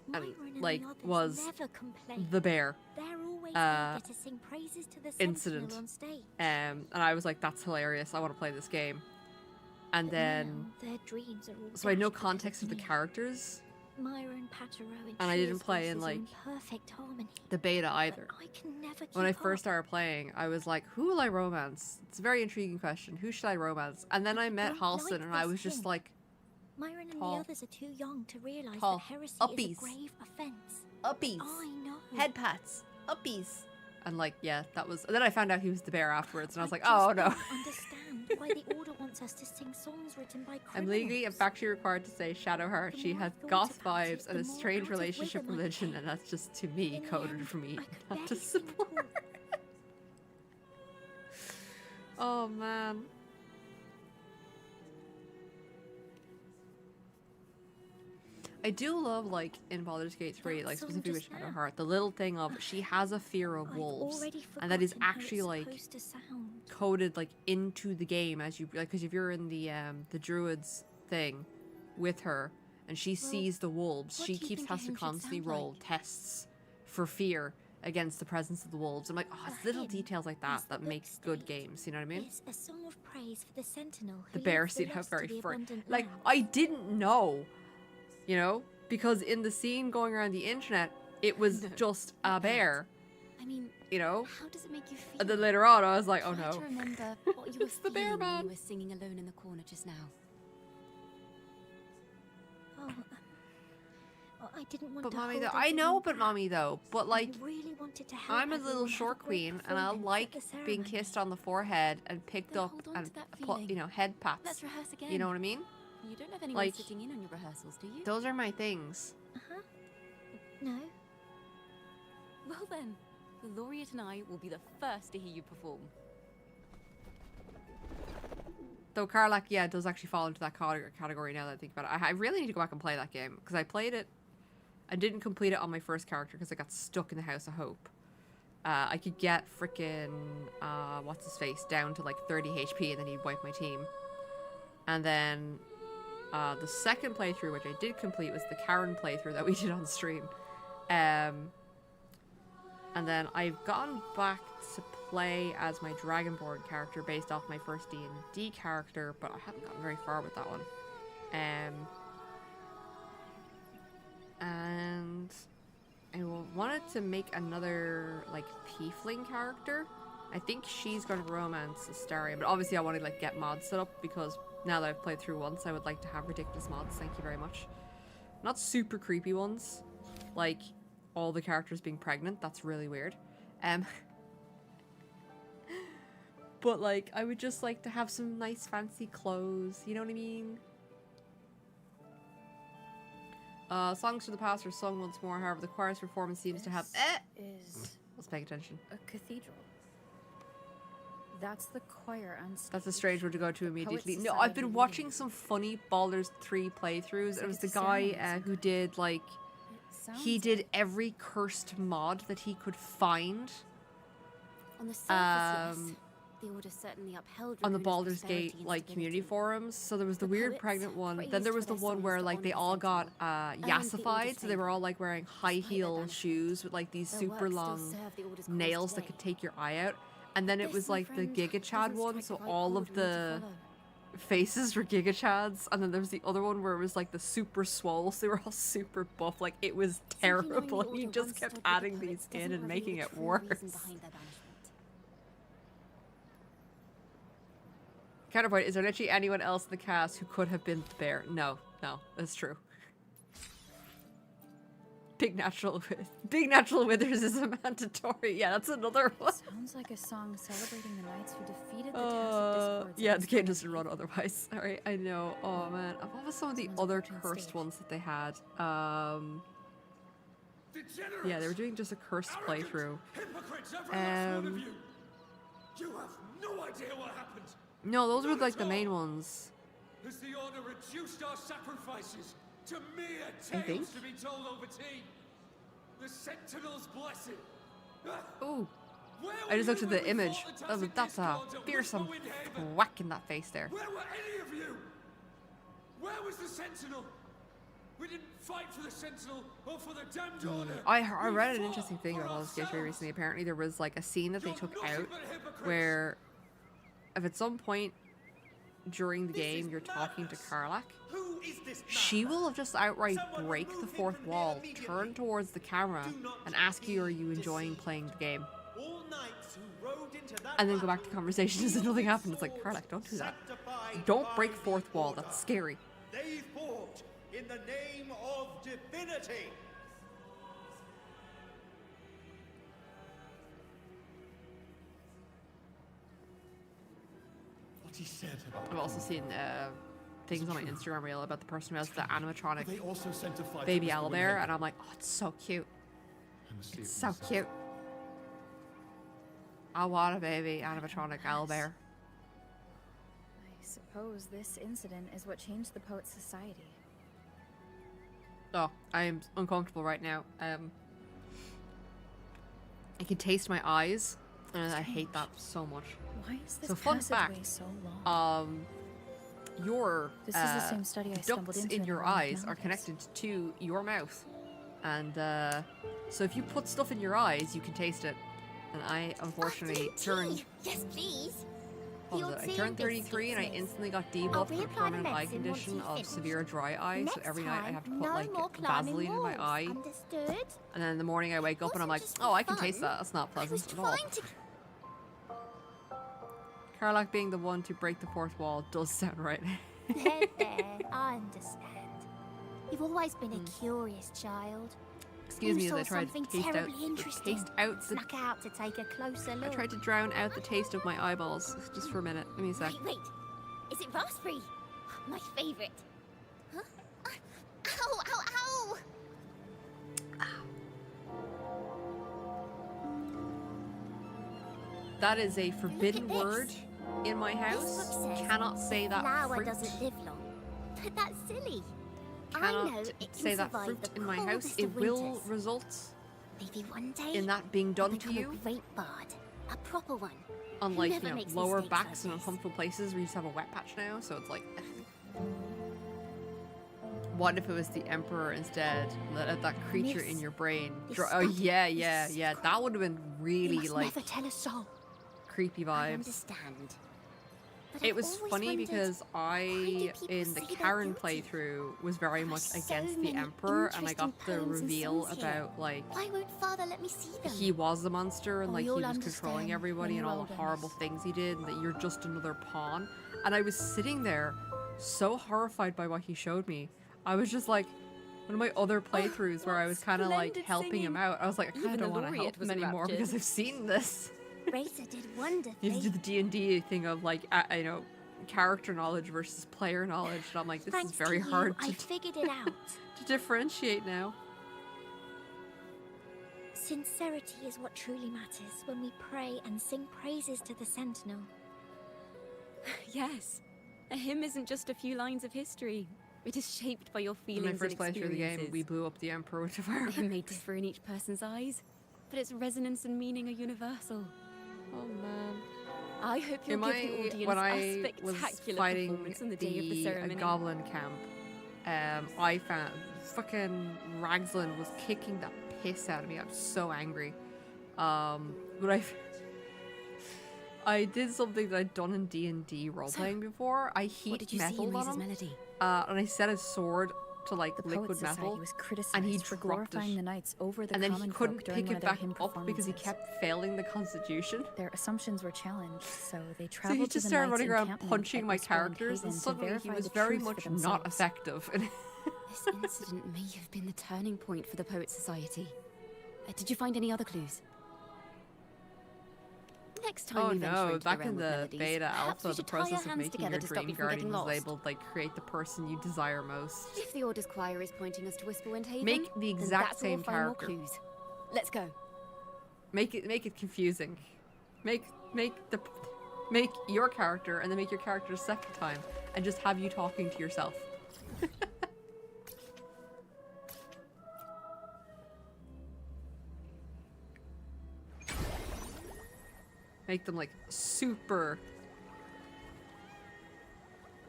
Myron and like the others was never complain. the bear They're always eager to sing praises to the incident, Sentinel on stage. and I was like, that's hilarious. I want to play this game, and But then now their dreams are all so I had no dashed context of the because me. characters, Myron Patero and I didn't play in voices are like perfect harmony. the beta either. I can never keep When I up. first started playing, I was like, who will I romance? It's a very intriguing question. Who should I romance? And then I met don't Halston, like and I this was just hymn. like, Myron and Paul. the others are too young to realize Paul. that heresy is Uppies. a grave offense. uppies, I know. head pats, uppies. And like, yeah, that was, and then I found out he was the bear afterwards, and I was like, just oh no. don't understand why the Order wants us to sing songs written by criminals. I'm legally and factually required to say Shadowheart. The She more I has thought goth about it, vibes the and a more strange out of relationship rhythm I religion, became. and that's just to me In the coded end, for me I could not to barely sing at all. support. Oh man. I do love, like, in Baldur's Gate 3, like, song specifically with just now. Shadowheart, the little thing of she has a fear of I'd wolves, already and that is forgotten how actually, it's like, supposed to sound. coded, like, into the game as you, like, because if you're in the druids thing with her, and she sees the wolves, what she do you keeps think a has to hymn should constantly sound roll like? tests for fear against the presence of the wolves. I'm like, oh, it's A little hymn, details like as that the that book make good states, games, you know what I mean? Is a song of praise for the Sentinel The who bear leads the seemed lost very to the free. abundant Like, land. I didn't know, you know, because in the scene going around the internet, it was just a bear, I mean, you know? how does it make you feel? And then later on, I was like, oh Try no. to remember what you were It's the bear feeling when man. you were singing alone in the corner just now. Oh, I didn't want But to mommy, hold though, I everyone know, but back. mommy, though, but like, I really wanted to help I'm a everyone little have short great queen, and I performance like at the being ceremony. kissed on the forehead and picked Then up hold on and, to that you feeling. know, head pats. Let's rehearse again. You know what I mean? You don't have anyone Like, sitting in on your rehearsals, do you? those are my things. Uh-huh. No. Well then, the laureate and I will be the first to hear you perform. Though Karlak, yeah, does actually fall into that category now that I think about it. I really need to go back and play that game, because I played it. I didn't complete it on my first character because I got stuck in the House of Hope. I could get frickin' what's his face down to like 30 HP, and then he'd wipe my team. And then the second playthrough, which I did complete, was the Karen playthrough that we did on stream. And then I've gone back to play as my Dragonborn character based off my first D&D character, but I haven't gotten very far with that one. And I wanted to make another, like, tiefling character. I think she's going to romance Astaria, but obviously I want to, like, get mods set up, because now that I've played through once, I would like to have ridiculous mods, thank you very much. Not super creepy ones, like all the characters being pregnant, that's really weird. But, like, I would just like to have some nice fancy clothes, you know what I mean? Songs from the past are sung once more. However, the choir's performance seems to have. Is Let's pay attention. a cathedral. That's the choir on stage. That's a strange one to go to immediately. Poets No, I've Society been leading watching some funny Baldur's 3 playthroughs. It's It like was it's the a guy ceremony who did like. Sounds He did every cursed mod that he could find. On the surface, yes. The Order certainly upheld On the Raguna's Baldur's prosperity Gate and like community stability. forums. So there was the weird poets pregnant one. Then praised there was for the their one where songs like they to all honor the got Sentinel, the yassified, Order's so they were all like wearing high Despite their heel banishment, shoes with like these their super work still long serve the Order's cause nails that today. could take your eye out. And then it This, was my like the friend, Giga Chad doesn't one, strike so the right all chord of for me to the follow. faces were Giga Chads, and then there was the other one where it was like the super swole, so they were all super buff. Like it was Simply knowing the terrible. He Order just once kept stood with the adding poets these in doesn't and reveal making the it true worse. reason behind their banishment. Counterpoint, is there literally anyone else in the cast who could have been the bear? No, that's true. Big natural withers is a mandatory. Yeah, that's another one. Sounds like a song celebrating the knights who defeated the Tacit Discords. Yeah, the game doesn't run otherwise. Alright, I know. Oh man, what was some of the other cursed ones that they had? Yeah, they were doing just a cursed playthrough. Hypocrites, every last one of you! You have no idea what happened! No, those were like the main ones. Has the Order reduced our sacrifices to mere I think. tales to be told over tea? The Sentinel's blessing! Ooh. Where I just were looked you at the when we image. fought the That's Tacit a Discords at fearsome Windhaven? whack in that face there. Where were any of you? Where was the Sentinel? We didn't fight for the Sentinel or for the damned Order. I read an interesting thing about Baldur's Gate 3 recently. Apparently there was like a scene that they took out where if at some point during the game you're talking to Karlach, she will have just outright break the fourth wall, turn towards the camera, and ask you, are you enjoying playing the game? And then go back to conversation as if nothing happened. It's like, Karlach, don't do that. Don't break fourth wall, that's scary. They fought in the name of divinity. What he said about I've also seen things on my Instagram reel about the person who has the animatronic They also sent a fighter baby to owlbear, Windhaven. and I'm like, oh, it's so cute. I must see It's it so myself. cute. I want a baby animatronic owlbear. I suppose this incident is what changed the Poet Society. Oh, I am uncomfortable right now. I can taste my eyes, and I hate that so much. Why is this So fun passageway fact, so long? Your This is the same study I stumbled ducts into in in your the Land of eyes are Melodies. connected to your mouth, and so if you put stuff in your eyes, you can taste it. And I unfortunately turned. Yes, please. What was it? I turned 33 and I instantly got debuffed with a permanent eye condition of severe dry eye. So every night I have to put like Vaseline in my eye. Understood? And then in the morning I wake up and I'm like, oh, I can taste that. That's not pleasant at all. Karlach being the one to break the fourth wall does sound right. There, I understand. You've always been a curious child. Excuse me you as I saw tried something to taste out, terribly interesting. the Snuck out to take a closer look. I tried to drown out the taste of my eyeballs just for a minute. Give me a sec. Wait, is it raspberry? My favorite. Huh? Ow, ow, ow! That is a forbidden this. word in my house. This book says Cannot say that flower fruit. doesn't live long. But that's silly. Cannot I know it can say that survive fruit the in my house. coldest It of will winters. result Maybe one day in that being I'll done to become you. a great bard, a proper one. Unlike, Never you know, makes lower mistakes backs like and this. uncomfortable places where you just have a wet patch now, so it's like... What if it was the Emperor instead? Let that creature in your brain... Oh, yeah. That would have been You really, must like, never tell a soul. creepy I vibes. understand. But It I've was always funny wondered, because why do I, people in the see their Karen beauty? playthrough, was very much so against the many Emperor, and I got interesting the poems and reveal songs here. about, like, Why won't Father let me see them? he was the monster and Oh, like he you'll was understand controlling everybody when and you're all older, the horrible things he did, and that you're just another pawn. And I was sitting there so horrified by what he showed me. I was just like, one of my other playthroughs where I was kind of like splendid helping him singing. out. I was like, I kind of Even don't the want to help laureate him was anymore enraptured. because I've seen this. Razor did wonderfully. You have to do the D&D thing of like, you know, character knowledge versus player knowledge, and I'm like, this Thanks is very to you, hard I figured it out. to differentiate now. Sincerity is what truly matters when we pray and sing praises to the Sentinel. Yes. A hymn isn't just a few lines of history. It is shaped by your In feelings my first and playthrough of the game, experiences. we blew up the Emperor with a firework. It may differ in each person's eyes, but its resonance and meaning are universal. Oh man. I hope you'll give the audience when a I was spectacular fighting performance on the day of the ceremony. goblin camp, I found fucking Ragzlin was kicking the piss out of me. I'm so angry. But I did something that I'd done in D&D role-playing before. I heat metal on him, Melody? and I set his sword to like The liquid Poets Society metal, was criticized and he for dropped glorifying it. the knights over the And then he common couldn't folk during pick one it of their back hymn up because he performances. kept failing the Constitution. Their assumptions were challenged, so they So he traveled to just the started knights' running around encampment punching at my Whisper and characters, and Haven to suddenly he verify was the very truth much for not themselves. effective. This incident may have been the turning point for the Poets Society. Did you find any other clues? Next time Oh we venture no, into back the realm in of the melodies, beta perhaps alpha, we the should tie our process of hands making together your to stop dream you from guardian getting was lost. labeled like create the person you desire most. If the Order's choir is pointing us to Whisperwind Haven, Make the then exact that's where we'll same find more character. clues. Let's go. Make it confusing. Make your character and then make your character a second time and just have you talking to yourself. Make them like super.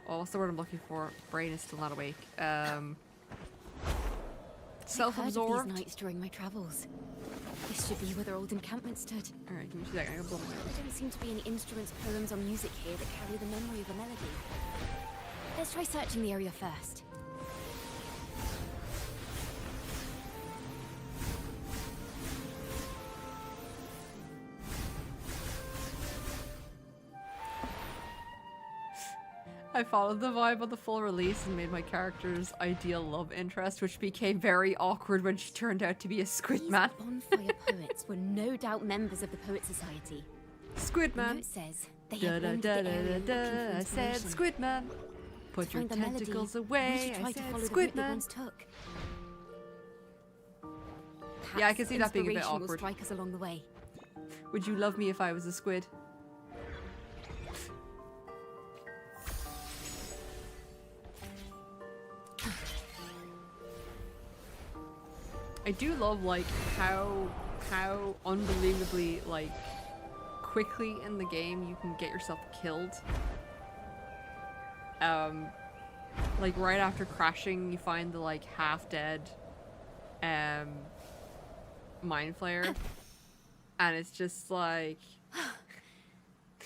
Oh, what's the word I'm looking for? Brain is still not awake. Self-absorbed. I've heard of these nights during my travels. This should be where their old encampment stood. Alright, give me 2 seconds. I gotta blow my nose. There don't seem to be any instruments, poems, or music here that carry the memory of a melody. Let's try searching the area first. I followed the vibe of the full release and made my character's ideal love interest, which became very awkward when she turned out to be a squid man. Bonfire poets were no doubt members of the Poet Society. Squid The man. note says they Da have da roamed da the da area da looking for da. I said inspiration. squid man. Put To your find the melody, tentacles we away. should try I to said follow the squid route they man. once took. Yeah, I can see that being a bit Inspiration will awkward. strike us along the way. Would you love me if I was a squid? I do love like how unbelievably like quickly in the game you can get yourself killed. Like right after crashing, you find the like half dead mind flayer, and it's just like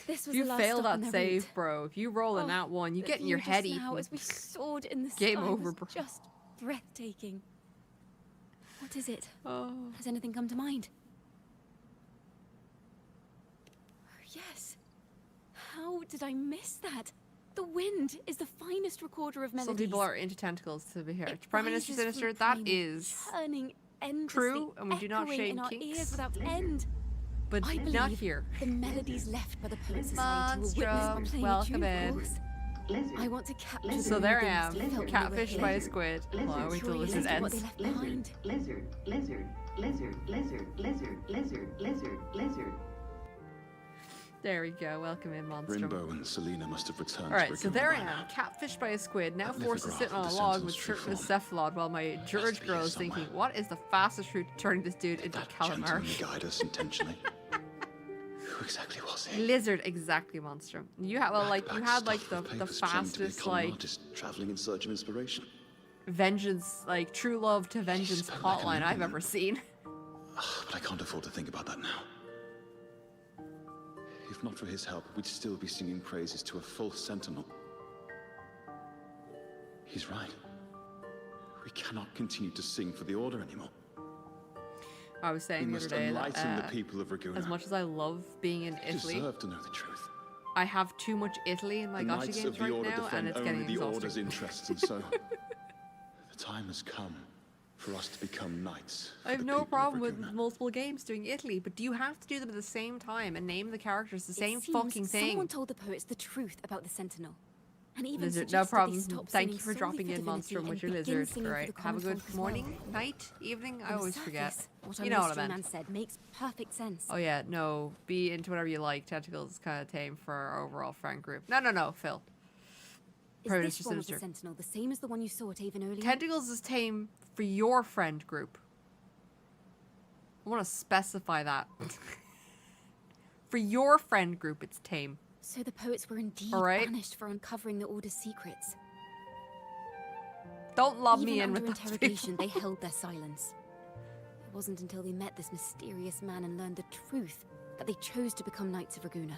This was if you the last fail stop on that their save, route. bro. If you roll in Oh, that one, you the get in your view head just now eaten. as we soared in the Game sky over, was bro. just breathtaking. What is it? Oh. Has anything come to mind? Yes. How did I miss that? The wind is the finest recorder of melodies. Some people are into tentacles to be here. Prime Minister rises from Sinister, the that plain, is turning endlessly, true, and we do not echoing shade in our kinks. ears without end. but I not believe here. The melodies left by the Poet Society were witnessed by Monstrum, playing welcome a tune, in. of course. I want to capture So the there I rhythms am, that felt when we were catfished here. by a squid. Well, I wait till Curious lizard as to what they ends. left behind. Lizard, lizard, lizard, lizard, lizard, lizard, lizard, lizard. There we go. Welcome in, Monstrum. Rimbo and Selena must have returned. Alright, to so Raguna there I by am, now. catfished by a squid, now I've forced to lithographed sit on a the log Sentinel's with shirtless true cephalad while my George be girl here is thinking, somewhere. what is the fastest route to turning this dude into a Gentleman calamar? guide us intentionally. Who exactly was he? Lizard, exactly, Monstrum. You had, well, like, you had, like, the Papers claiming to be a fastest, con like, artist traveling in search of inspiration. vengeance, like, true love to vengeance spoke like an plotline I've Englishman. ever seen. But I can't afford to think about that now. If not for his help, we'd still be singing praises to a false sentinel. He's right. We cannot continue to sing for the Order anymore. I was saying We the other must day enlighten the that people of Raguna. as much as I love being in They Italy, deserve to know the truth. I have too much Italy in my The gacha Knights games of the right Order now, and defend it's only getting the exhausting. Order's interests, and so the time has come for us to become knights. I of have the no people of problem with Raguna. multiple games doing Italy, but do you have to do them at the same time and name the characters the same It seems fucking thing? Someone told the poets the truth about the Sentinel. And even Lizard, suggested no they problem. stop Thank singing you for solely dropping in, Divinity Monster and and Witcher begin Lizard. singing for Alright, the have a common good folk as morning, well. night, evening. I On the always forget. surface, what You our know what I mystery meant. man said makes perfect sense. Oh yeah, no. Be into whatever you like. Tentacles is kind of tame for our overall friend group. No, Phil. Is Predator this form of the Sinister. Sentinel the same as the one you saw at Avon earlier? Tentacles is tame for your friend group. I want to specify that. For your friend group, it's tame. So the poets were indeed Alright. banished for uncovering the Order's secrets. Don't lob Even me in under with those interrogation, people. they held their silence. It wasn't until they met this mysterious man and learned the truth that they chose to become Knights of Raguna.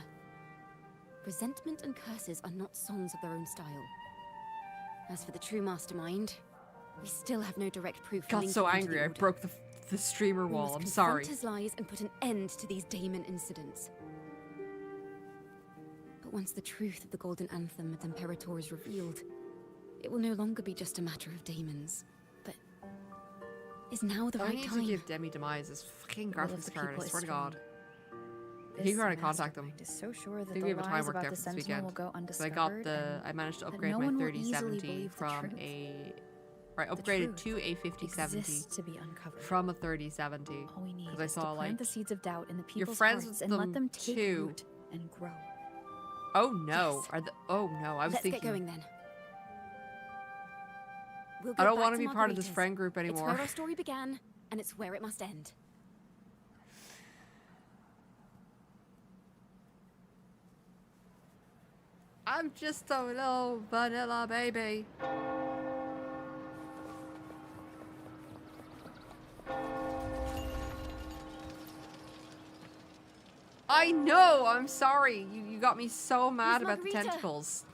Resentment and curses are not songs of their own style. As for the true mastermind, we still have no direct proof. Got so linking him to angry, the I Order. broke the streamer We wall. must I'm confront sorry. his lies and put an end to these Daemon incidents. But once the truth of the Golden Anthem with Imperator is revealed, it will no longer be just a matter of daemons, but is now the I right need time. to give Demi Demise his fucking The will of graphics the card, I people is swear to strong. God. This Keep trying to contact them. mastermind is so sure that I think the we have a time lies work about there the for this Sentinel weekend. will go So I undiscovered. got and I managed to that upgrade no my one will easily 3070 believe the from truth. upgraded The to a truth 5070 exists to be uncovered. from a 3070. All we need Because I is saw to plant like the seeds of doubt in the you're people's friends hearts with and let them take too. root and grow. Oh no! Yes. Are the oh no! I was Let's thinking. get going then. We'll I go don't back want to be part of this Margarita's. friend group It's anymore. where our story began, and it's where it must end. I'm just a little vanilla baby. I know. I'm sorry. You got me so mad Miss about the Margarita. tentacles.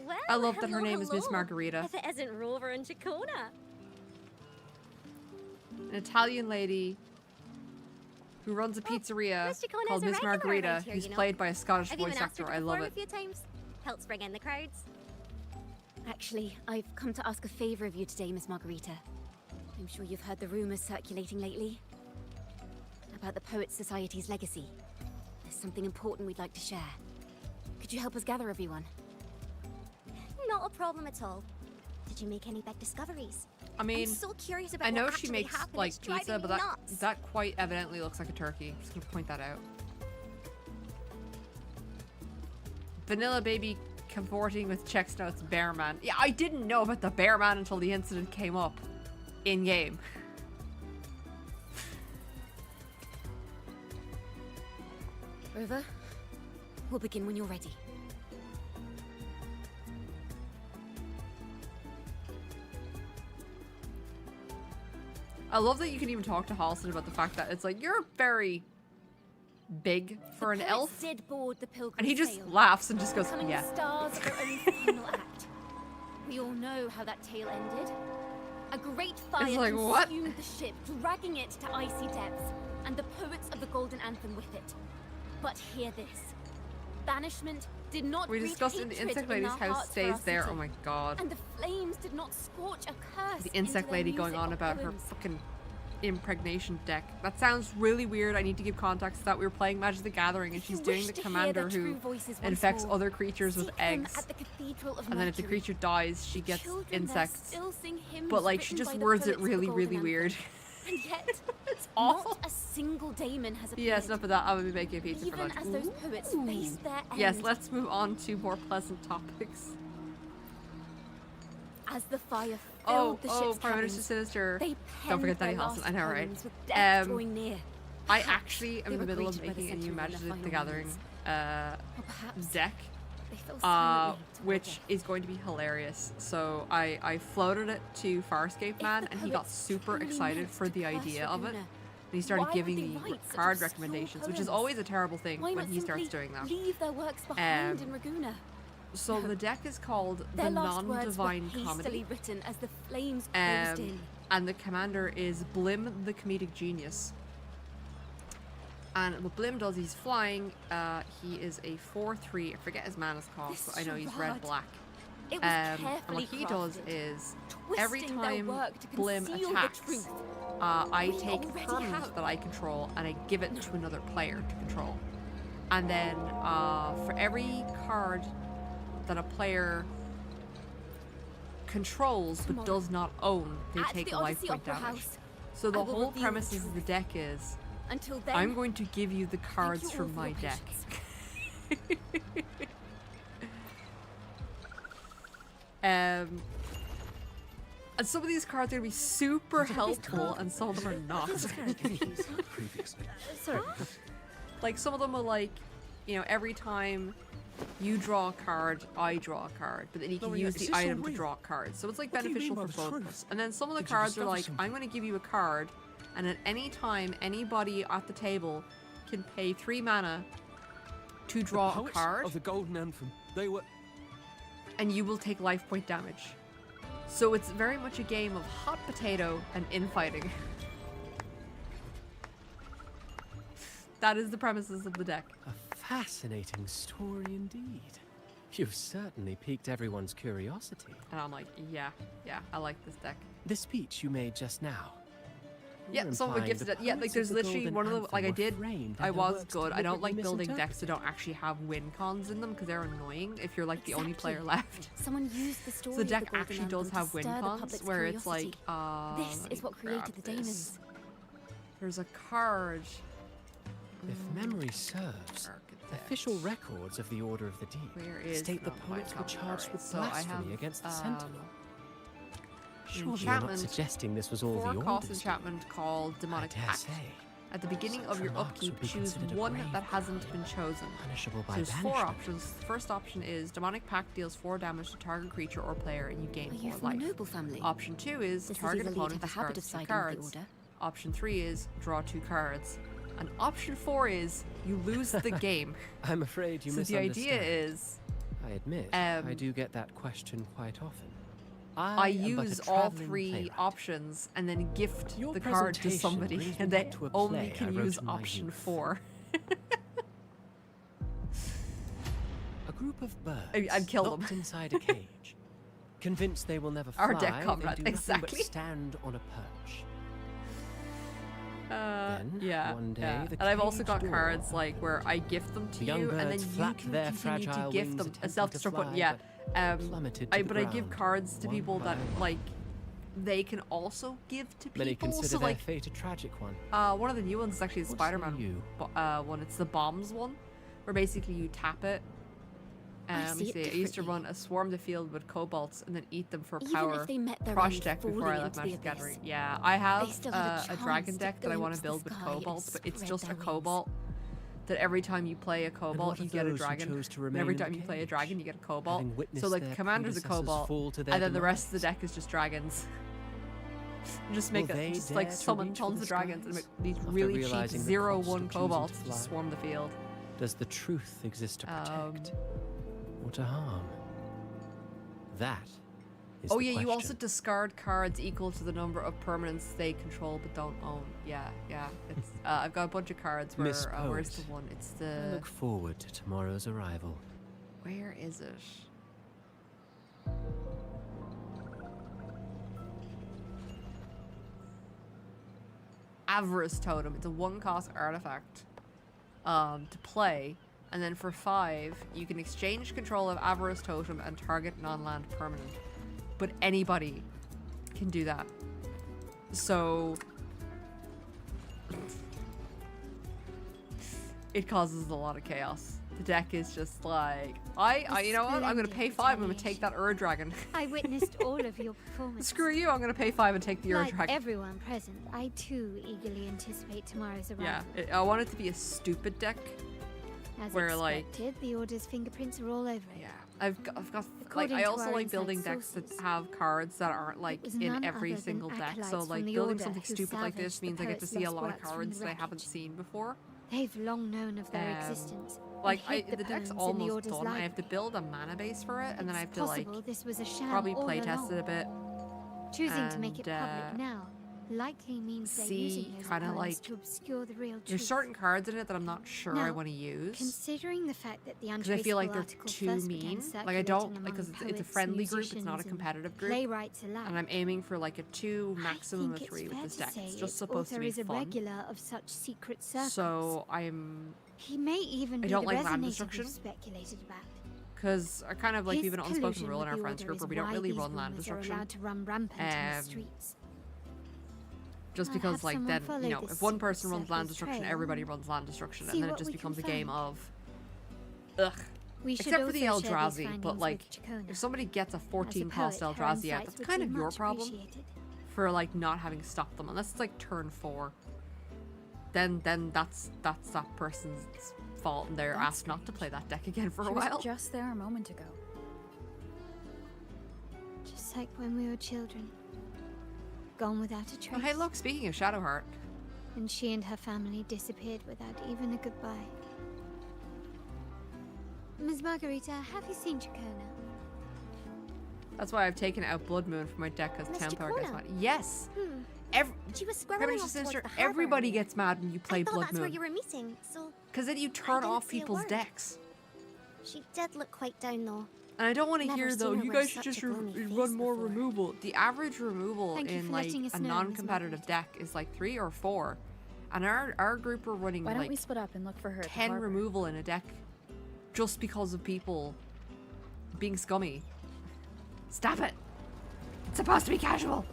Well, I love that her hello, name is Miss hello. Margarita. If it isn't Rover and Chacona. An Italian lady who runs a pizzeria Miss Chacona's called a Miss regular Margarita, around here, who's you know. played by a Scottish I've voice even asked her actor. to I love perform it. a few times. Helps bring in the crowds. Actually, I've come to ask a favor of you today, Miss Margarita. I'm sure you've heard the rumors circulating lately about the Poets Society's legacy. There's something important we'd like to share. Could you help us gather everyone? Not a problem at all. Did you make any big discoveries? I mean, I'm so curious about I know what she actually makes happened. like It's pizza, driving but me nuts. that quite evidently looks like a turkey. I'm just gonna point that out. Vanilla baby cavorting with Chexnote's bear man. Yeah, I didn't know about the bear man until the incident came up in game. Rover, we'll begin when you're ready. I love that you can even talk to Halston about the fact that it's like, you're very big for an The elf. poets did board the Pilgrim's And he just Tale, laughs and just goes, becoming yeah. the stars of their own final act. We all know how that tale ended. A great fire like, what? consumed the ship, dragging it to icy depths, and the poets of the Golden Anthem with it. But hear this. Banishment did not We breed discussed in the hatred insect in lady's their house hearts for stays our there. city. Oh my god. And the flames did not scorch a curse The into insect their lady going music on or about her poems. fucking impregnation deck. That sounds really weird. I need to give context to that. We were playing Magic the Gathering and she's you doing wish the to hear commander their who true voices once infects more, other creatures with seek them eggs. at the Cathedral of And then if the Mercury. creature dies, she gets Children there insects. still sing hymns But like she written just by the words it poets of the really, Golden really Anthem. weird. And yet, It's awful. not a single daemon has appeared. Yes, enough of that. I'm gonna be making a pizza for Even lunch. as those poets face their end. Yes, let's move on to more pleasant topics. As the fire Oh, filled the oh, ship's Prime Minister cabins, Sinister. they Don't forget penned Danny their Halston. last I know, right? poems with death drawing near. I Perhaps actually am they in the were middle of greeted by the making a new Sentinel in Magic their the final Gathering moments. Or perhaps deck, they fell silently toward which death. is going to be hilarious. So I floated it to Farscape Man, the and he got poets super truly excited meant for to the curse idea of it. Raguna, And he started why giving would they me write such card obscure recommendations, which is poems? always a terrible thing Why when not he starts simply doing that. leave their works behind in Um, Raguna? So the deck is called Their the last words were Non-Divine hastily Comedy. written as the flames closed in. And the commander is Blim the Comedic Genius. And what Blim does, he's flying. He is a 4/3. I forget his mana's cost, but I know he's red charade black. It was And carefully what he does crafted, is every twisting their time work to Blim conceal the attacks, truth. I We take already permanent have- that I control and I give it to another player to control. And then for every card that a player controls but does not own, they At take the a life Odyssey point Opera damage. House, So the I will whole reveal premise the of the truth. deck is, Until then, I'm going to give you the cards you all from for my your deck. And some of these cards are going to be super helpful and some of them are not. Previously. Sorry. Like some of them are like, you know, every time you draw a card, I draw a card, but then you can Gloria, use is the this all item to real? draw cards. So it's like What do you beneficial mean for by the both of truth? us. And then some of the Did you cards are discover like, something? I'm going to give you a card, and at any time, anybody at the table can pay 3 mana to draw a Poets card, of the Golden Anthem. They were. and you will take life point damage. So it's very much a game of hot potato and infighting. That is the premises of the deck. A fascinating story indeed. You've certainly piqued everyone's curiosity. And I'm like, yeah, I like this deck. The speech you made just now. Yeah, someone would gift it. Yeah, like there's literally one of the, like I did, I was good. I don't like building decks that don't actually have win cons in them because they're annoying if you're like the only player left. Someone used the story So the of deck Golden actually does Anthem have to win stir the cons public's where it's like, curiosity. This let me is what grab created the this. Daemons. There's a card. If memory serves, official records of the Order of the Deep Where is state the not my poets were copy? charged Alright, with so I blasphemy have, against the Sentinel. Surely you're not enchantment, suggesting this was all 4 the cost Order's enchantment called Demonic dare Pact. say. At the beginning of your Marks upkeep, would be choose considered a one grave that hasn't been chosen. punishable So by there's 4 banishment. options. The first option is Demonic Pact deals 4 damage to target creature or player and you gain Are you 4 from a life. noble family? Option 2 is Does the target elite opponent have a habit of discards 2 siding with the cards. Order? Option 3 is draw 2 cards. And option 4 is you lose the game. I'm afraid you So the misunderstand. idea is I admit, um, I do get that question quite often. I am but a use all travelling 3 playwright. options and then gift Your the card to presentation somebody brings me and they back to a only play I can wrote use in my option youth. 4. A group of birds I'd kill locked them. inside a cage, convinced they will never fly. Our deck they comrade, do nothing exactly. but stand on a perch. Yeah, one day, yeah. the And I've also cage got door cards like where I gift them to The young you, and then birds you flap can their continue to fragile gift wings them. A attempting to self-destruct one, fly, yeah. plummeted to the But I give ground, cards to one people by that one. like they can also give to people. Many consider so their like, fate a tragic one. one of the new ones is actually the What say Spider-Man you? one. It's the bombs one, where basically you tap it. Let me see it see. I used to differently. run a swarm the field with kobolds and then eat them for Even power. if they met their Crush end deck before falling I left into the Magic the Gathering. abyss, Yeah, I have still had a a dragon chance to deck that I go want to into the build with sky and kobolds, but it's spread just a their wings. cobalt. That every time you play a And cobalt, what you of get a those who dragon. chose to And remain every in the time you play a cage, dragon, you get a cobalt. having witnessed So like their the commander's a predecessors cobalt, fall to their and then the rest of the demise? deck is just dragons. Just Will make they it, just like dare to summon reach for tons the of dragons and skies make these after really cheap realizing the 0/1 cost of choosing to kobolts to fly? swarm the field. Does the truth exist to protect or to harm? That is Oh the yeah, you also question. discard cards equal to the number of permanents they control but don't own. Yeah. It's I've got a bunch of cards where Miss where's the Poet, one? It's I the look forward to tomorrow's arrival. where is it? Avarice Totem. It's a 1-cost artifact to play, and then for 5 you can exchange control of Avarice Totem and target non-land permanent. But anybody can do that. So it causes a lot of chaos. The deck is just like, you know what? I'm gonna pay 5. I'm gonna take that Ur-Dragon. I witnessed all of your performance. Screw you! I'm gonna pay 5 and take the Like Ur-Dragon. everyone present, I too eagerly anticipate tomorrow's arrival. Yeah, I want it to be a stupid deck. As where, like- expected, the Order's fingerprints are all over it. Yeah, I've got like According I to also our like inside building decks that sources, have cards that aren't like was in none every other than single deck. So acolytes like from the building Order something who stupid like this salvaged the means I get to poet's see a lost lot of works from cards the that I haven't wreckage. seen before. They've long known of their existence. and Like hid the deck's poems in the almost Order's done. I have to library. build a mana base for it, and then I have to like Possible this was a sham probably all play test along. it a bit. Choosing to make it and, public now likely means they're see using those kind of poems like to obscure the real truth. there's certain cards in it that I'm not sure I Now, want to use considering the fact that the because I feel untraceable like they're article too first mean. began Like I circulating don't among like because it's a poets, friendly group, it's not a musicians, and competitive group, playwrights alike, and I'm aiming for like a 2, maximum I a think 3 it's with fair this to deck. say It's just its supposed to author be is a fun. regular of such secret circles. So I'm He may even I be don't the like land resonator destruction. we've speculated about. because I kind of like His we've an unspoken collusion rule in with our the friends Order group is where we don't why really these run land rumors are destruction. allowed to run rampant in the streets. Just I'll because have like someone then follow you know this if one secret person runs land circle's destruction, trail everybody runs land destruction, see and then it what just we can becomes a game find. of ugh. We should Except for the also share these Eldrazi, but findings like with Chacona. if somebody gets a As a 14 cost poet, her Eldrazi out, insights that's would kind be of your much problem appreciated. for like not having stopped them unless it's like turn 4. Then that's that person's fault and they're asked not to play that deck again for She a was while. just there a moment ago. Just like when we were children. Gone without a trace. Oh, hey look, speaking of Shadowheart. And she and her family disappeared without even a goodbye. Ms. Margarita, have you seen Chacona? That's why I've taken out Blood Moon from my deck because Miss Tempo gets Chacona? mad. Yes! She was squirreling Remember, off towards sister, the harbor everybody earlier. gets mad when you play I thought Blood that's where Moon. you were meeting, so Because then you turn didn't off say a people's word. decks. she did look quite down though. And I don't want to Never hear seen though, her you wear guys should such just a gloomy face run more before. removal. The average removal Thank you in for like letting us a know, Ms. non-competitive deck is like 3 or 4. And our group are running Why don't like we split up and look for her at the 10 harbor? removal in a deck just because of people being scummy. Stop it! It's supposed to be casual!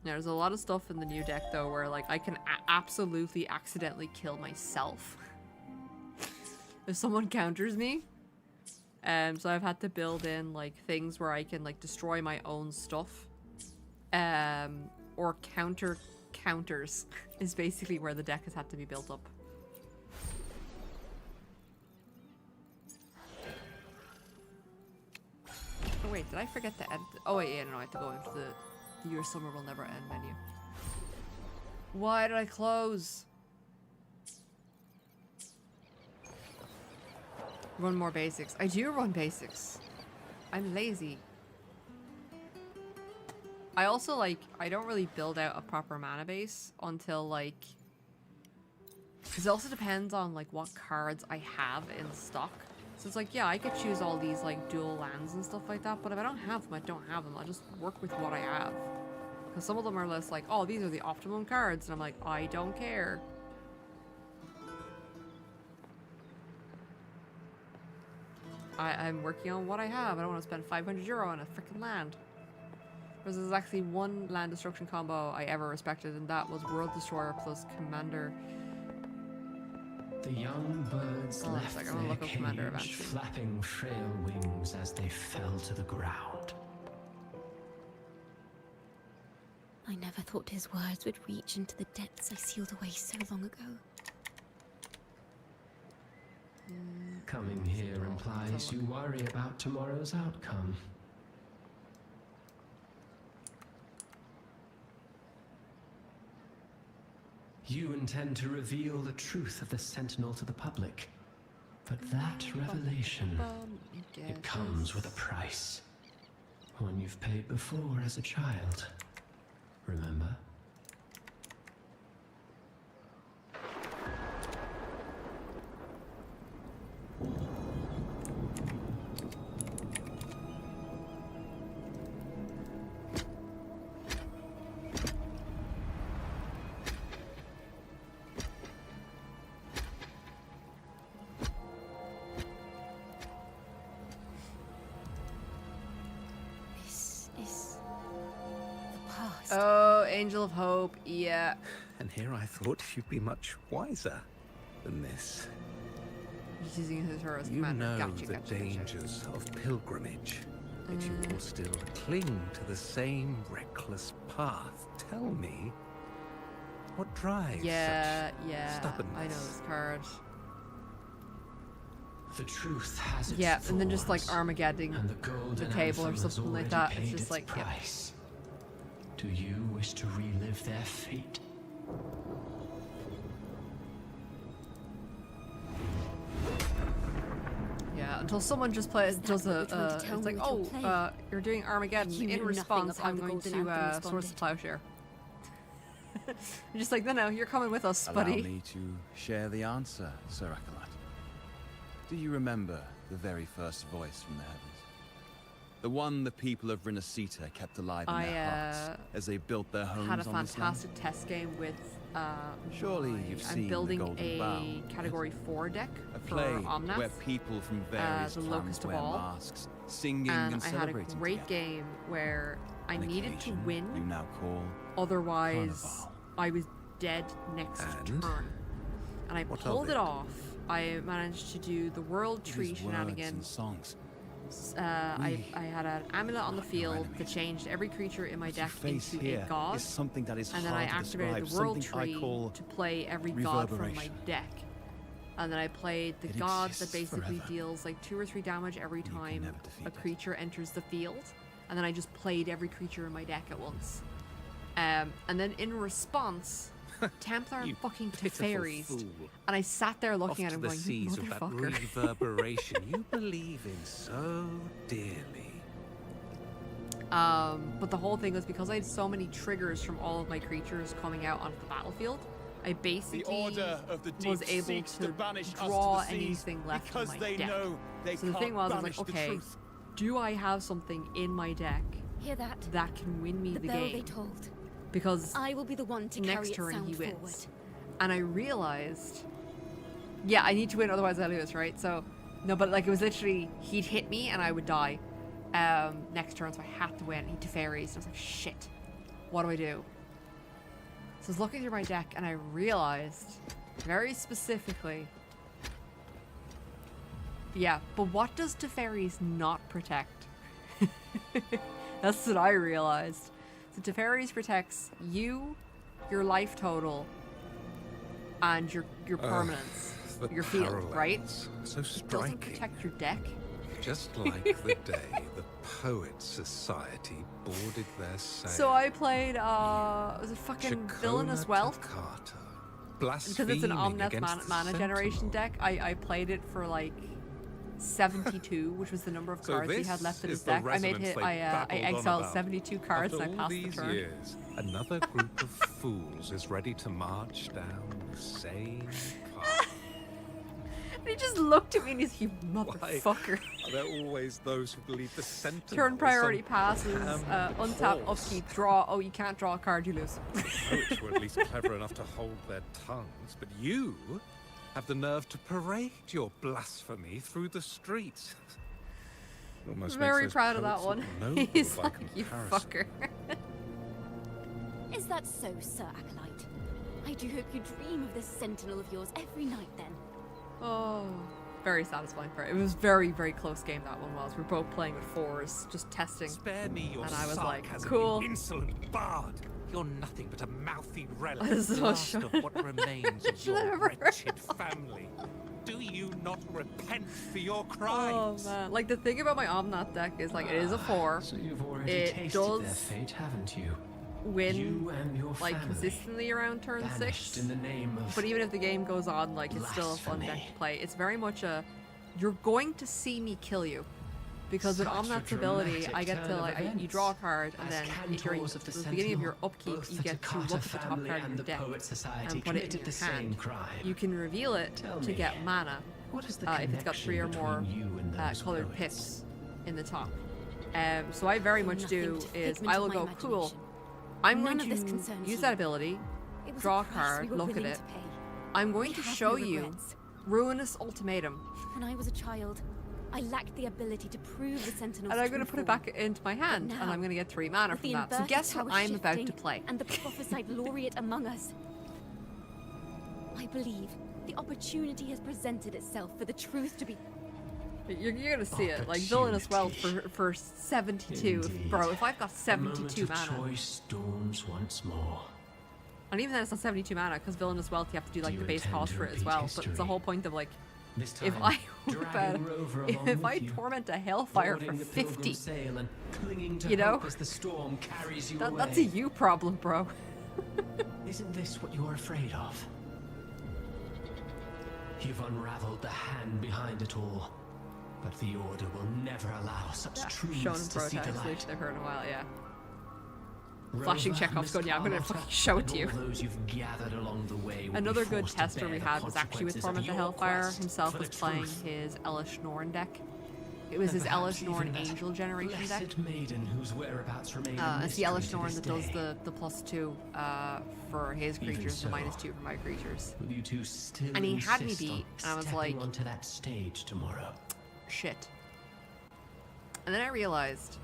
There's a lot of stuff in the new deck though where like I can absolutely accidentally kill myself if someone counters me. So I've had to build in like things where I can like destroy my own stuff. Or counters is basically where the deck has had to be built up. Oh wait, did I forget to end? Oh wait, yeah, no, I have to go into the Your Summer Will Never End menu. Why did I close? Run more basics. I do run basics. I'm lazy. I also like, I don't really build out a proper mana base until like, because it also depends on like what cards I have in stock. So it's like, yeah, I could choose all these like dual lands and stuff like that, but if I don't have them, I don't have them. I'll just work with what I have. Because some of them are less like, oh, these are the optimum cards, and I'm like, I don't care. I'm working on what I have. I don't want to spend 500 euro on a freaking land. Because there's actually one land destruction combo I ever respected, and that was World Destroyer plus Commander. The young birds Hold on a left second, I'm gonna look their up Commander cage, eventually. flapping frail wings as they fell to the ground. I never thought his words would reach into the depths I sealed away so long ago. Coming here implies you worry about tomorrow's outcome. You intend to reveal the truth of the Sentinel to the public. But that revelation, it comes with a price. One you've paid before as a child. Remember? This is the past. Oh, Angel of Hope, yeah. And here I thought you'd be much wiser than this. He's using his her as You commander. know Gotcha, the gotcha, dangers of pilgrimage, but you will still cling to the same reckless path. Tell me, what drives Yeah, such yeah. stubbornness? I know this card. The truth has its Yeah, and then just like thorns, Armageddon and the the golden table or anthem has something like already that. paid It's just its like, yeah. price. Do you wish to relive their fate? until someone just does a it's like, oh, you're doing Armageddon. You In knew response, nothing of how I'm the going Golden to Anthem Source responded. the Plowshare. You're just like, no, you're coming with us, Allow buddy. me to share the answer, Sir Acolyte. Do you remember the very first voice from the heavens? The one the people of Renacita kept alive in their hearts as they built their homes Had a on this land? fantastic test game with. Surely you've I'm seen building the Golden a Bough, Category 4 deck a for play Omnath. where people from various the clans Locust of wear All. masks, singing And and I had a celebrating great together. game where I An needed to occasion win. you now call Otherwise, Carnival. I was dead next And? turn. And I What of pulled it it? off. I managed to do the World It Tree is words and shenanigans. songs. I had an amulet on the not field your that enemies. changed every creature in my What you deck face into here a god. is something that is And then I hard to activated describe, the World something I Tree call to play every god from my reverberation. deck. And then I played the It god that exists basically forever. deals like 2 or 3 damage every can time never defeat a it. creature enters the field. And then I just played every creature in my deck at once. And then in response, Templar You fucking pitiful Teferis. fool. And I sat there Off looking at to him the going, you seas of that motherfucker. reverberation you believe in so dearly. But the whole thing was because I had so many triggers from all of my creatures coming out onto the battlefield, I basically The order of the deep was able seeks to to banish us to draw the seas anything left because in my they deck. know they So the can't thing was, I was banish like, the okay, truth. do I have something in my deck Hear that? that can win me The the bell game? they tolled. Because I will be the one to carry next its turn sound he wins. forward. And I realized, yeah, I need to win, otherwise I lose, right? So, no, but like it was literally, he'd hit me and I would die next turn, so I had to win. He Teferis, and I was like, shit, what do I do? So I was looking through my deck and I realized, very specifically, yeah, but what does Teferis not protect? That's what I realized. So Teferis protects you, your life total, and your permanence, The your field, right? parallels. So It doesn't striking. protect your deck. Just like the day the Poets Society boarded their sail. So I played, was it fucking Villainous Wealth? Because it's an Blaspheming Omnath against the mana generation Sentinel. deck, I played it for like 72, which was the number of So cards he had this left in is his the deck. I made resonance it. they I babbled on exiled about. 72 cards After and I all passed the these turn. years, another group of fools is ready to march down the same path. And he just looked at me and he's, you Why motherfucker. are there always those who believe the Sentinel Turn is priority some passes, damn untap, force? upkeep, draw. Oh, you can't draw a card, you lose. Poets were at least clever enough to hold their tongues, but you have the nerve to parade your blasphemy through the streets. Almost Very makes those proud of that poets one. look noble He's by like, you comparison. fucker. Is that so, Sir Acolyte? I do hope you dream of this sentinel of yours every night then. Oh, very satisfying for it. It was very, very close game that one was. We were both playing with 4s, just testing. Spare me your and I was like, sarcasm, cool. you insolent bard. You're nothing but a mouthy relic, I was the so last sure. of what remains of Should I your ever heard wretched family. Do you not repent for your Oh crimes? man, like the thing about my Omnath deck is like it is a 4. So you've already It tasted does their fate, haven't you? win You and your like family consistently around turn banished 6. in the name of But even if the game goes on, like it's still a fun deck blasphemy. to play. It's very much a, you're going to see me kill you. Because with Such a Omnath's ability, dramatic I get turn to of like, you events. draw a card and As then during cantors of the the beginning of your Sentinel, upkeep, both you the get to Takata look at the top family card of and your the deck Poet Society and put it in committed your the same hand. crime. You can reveal it Tell to me, get mana. what is the If it's got 3 or connection more between you and those colored poets? pips in the top. So I very much do Nothing to is figment I of will my go, cool, imagination. I'm None going of this to concerns use you. that ability, It was draw a price card, we were look at willing it. to pay. I'm going We to have show no you regrets. Ruinous Ultimatum. When I was a child, I lacked the ability to prove the sentinel's And I'm going to true put it form. back into my hand, But and now, I'm going to get 3 mana with from the that. So inverted guess what tower I'm about to shifting play. And the prophesied laureate among us. I believe the opportunity has presented itself for the truth to be. You're going to see it, like Villainous Wealth for 72. Indeed. Bro, if I've got A moment 72 of mana. choice dawns once more. And even then it's not 72 mana, because Villainous Wealth you have to do like Do the you base intend cost to for it as repeat well. But it's the history? whole point of like, This time, if I dragging Rover along if I with you, torment a Hellfire for boarding the Pilgrim 50, sail and clinging to you know, hope as the storm carries you that's a away. you problem, bro. Isn't this what you're afraid of? You've unraveled the hand behind it all. But the Order will never allow such Shown truths in to see protest, delight. which they've heard in a while, yeah. Rover, Flashing Chekhov's Miss going, yeah, I'm gonna Carlotta, fucking show it and to you. all those you've gathered along the way will Another be good forced to tester bear we the had was actually with consequences of Torment the your Hellfire. quest Himself for was the playing truth. his Elish Norn deck. It was his Perhaps Elish Norn even that Angel Generation deck. blessed maiden whose whereabouts remain a It's the mystery Elish to Norn this that does day. the +2 for his Even creatures, and the so, -2 for my creatures. Will you two still And he had me insist on beat, and I was stepping like, onto that stage tomorrow? shit. And then I realized